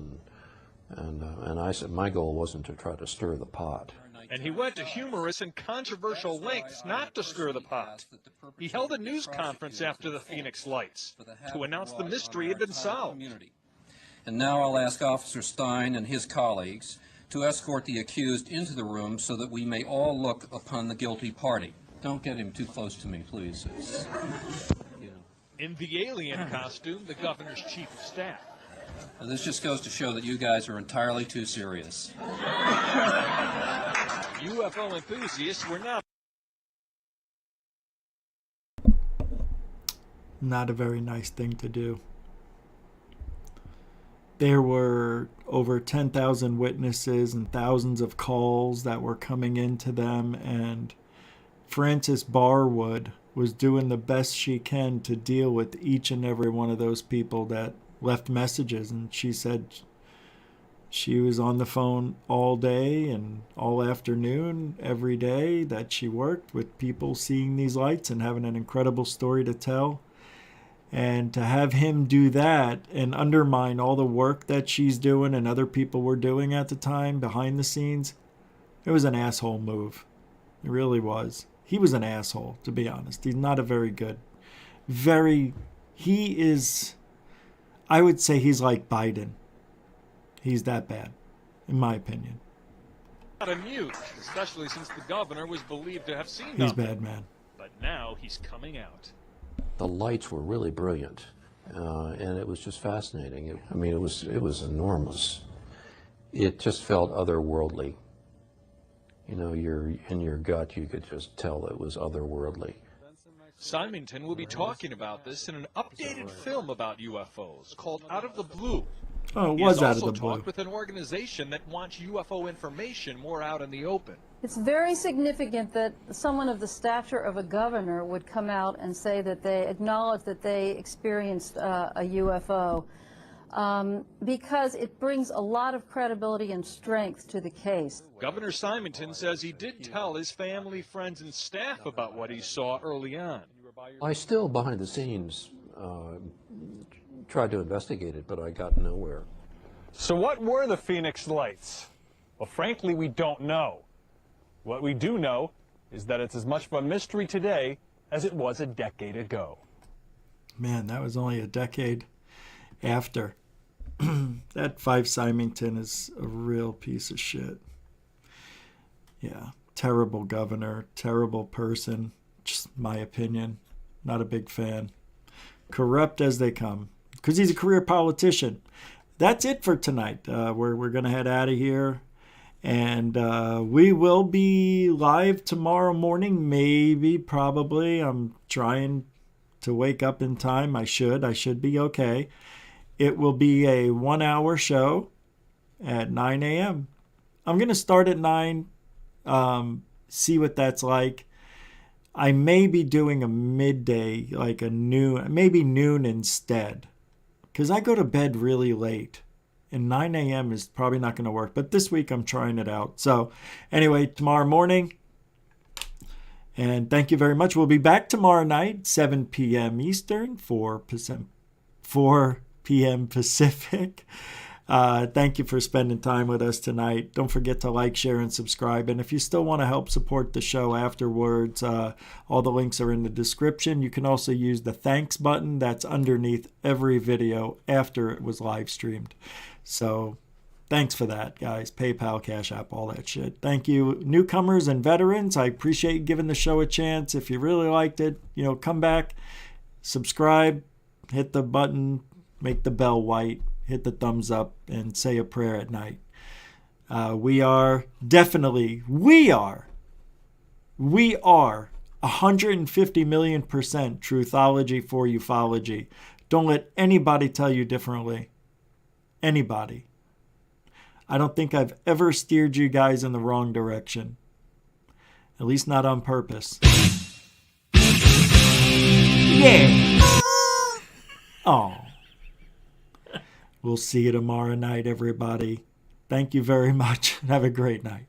and I said my goal wasn't to try to stir the pot. And he went to humorous and controversial lengths not to stir the pot. He held a news conference after the Phoenix Lights to announce the mystery had been solved. And now I'll ask Officer Stein and his colleagues to escort the accused into the room so that we may all look upon the guilty party. Don't get him too close to me, please. In the alien costume, the governor's chief of staff. Now, this just goes to show that you guys are entirely too serious. UFO enthusiasts were not a very nice thing to do. There were over 10,000 witnesses and thousands of calls that were coming into them, and Frances Barwood was doing the best she can to deal with each and every one of those people that left messages. And she said she was on the phone all day and all afternoon, every day that she worked with people seeing these lights and having an incredible story to tell. And to have him do that and undermine all the work that she's doing and other people were doing at the time behind the scenes, it was an asshole move. It really was. He was an asshole, to be honest. He's not a very good. He is, I would say he's like Biden. He's that bad, in my opinion. not amused, especially since the governor was believed to have seen He's nothing. bad, man. But now he's coming out. The lights were really brilliant, and it was just fascinating. It was enormous. It just felt otherworldly. You know, in your gut, you could just tell it was otherworldly. Symington will be talking about this in an updated film about UFOs called Out of the Blue. Oh, it was Out of the He has also Blue. talked with an organization that wants UFO information more out in the open. It's very significant that someone of the stature of a governor would come out and say that they acknowledge that they experienced a UFO, because it brings a lot of credibility and strength to the case. Governor Symington says he did tell his family, friends, and staff about what he saw early on. I still, behind the scenes, tried to investigate it, but I got nowhere. So what were the Phoenix Lights? Well, frankly, we don't know. What we do know is that it's as much of a mystery today as it was a decade ago. Man, that was only a decade after. That Fife-Symington is a real piece of shit. Yeah, terrible governor, terrible person. Just my opinion. Not a big fan. Corrupt as they come. Because he's a career politician. That's it for tonight. We're going to head out of here. And we will be live tomorrow morning. Maybe, probably. I'm trying to wake up in time. I should be okay. It will be a 1-hour show at 9 a.m. I'm going to start at 9, see what that's like. I may be doing a midday, like a noon, maybe noon instead, because I go to bed really late, and 9 a.m. is probably not going to work. But this week I'm trying it out. So anyway, tomorrow morning, and thank you very much. We'll be back tomorrow night, 7 p.m. Eastern, 4 p.m. Pacific. Thank you for spending time with us tonight. Don't forget to like, share, and subscribe. And if you still want to help support the show afterwards, all the links are in the description. You can also use the thanks button that's underneath every video after it was live streamed. So thanks for that, guys. PayPal, Cash App, all that shit. Thank you, newcomers and veterans. I appreciate giving the show a chance. If you really liked it, come back, subscribe, hit the button, make the bell white. hit the thumbs up and say a prayer at night. We are 150 million % truthology for ufology. Don't let anybody tell you differently. Anybody. I don't think I've ever steered you guys in the wrong direction. At least not on purpose. Yeah. Oh. We'll see you tomorrow night, everybody. Thank you very much. Have a great night.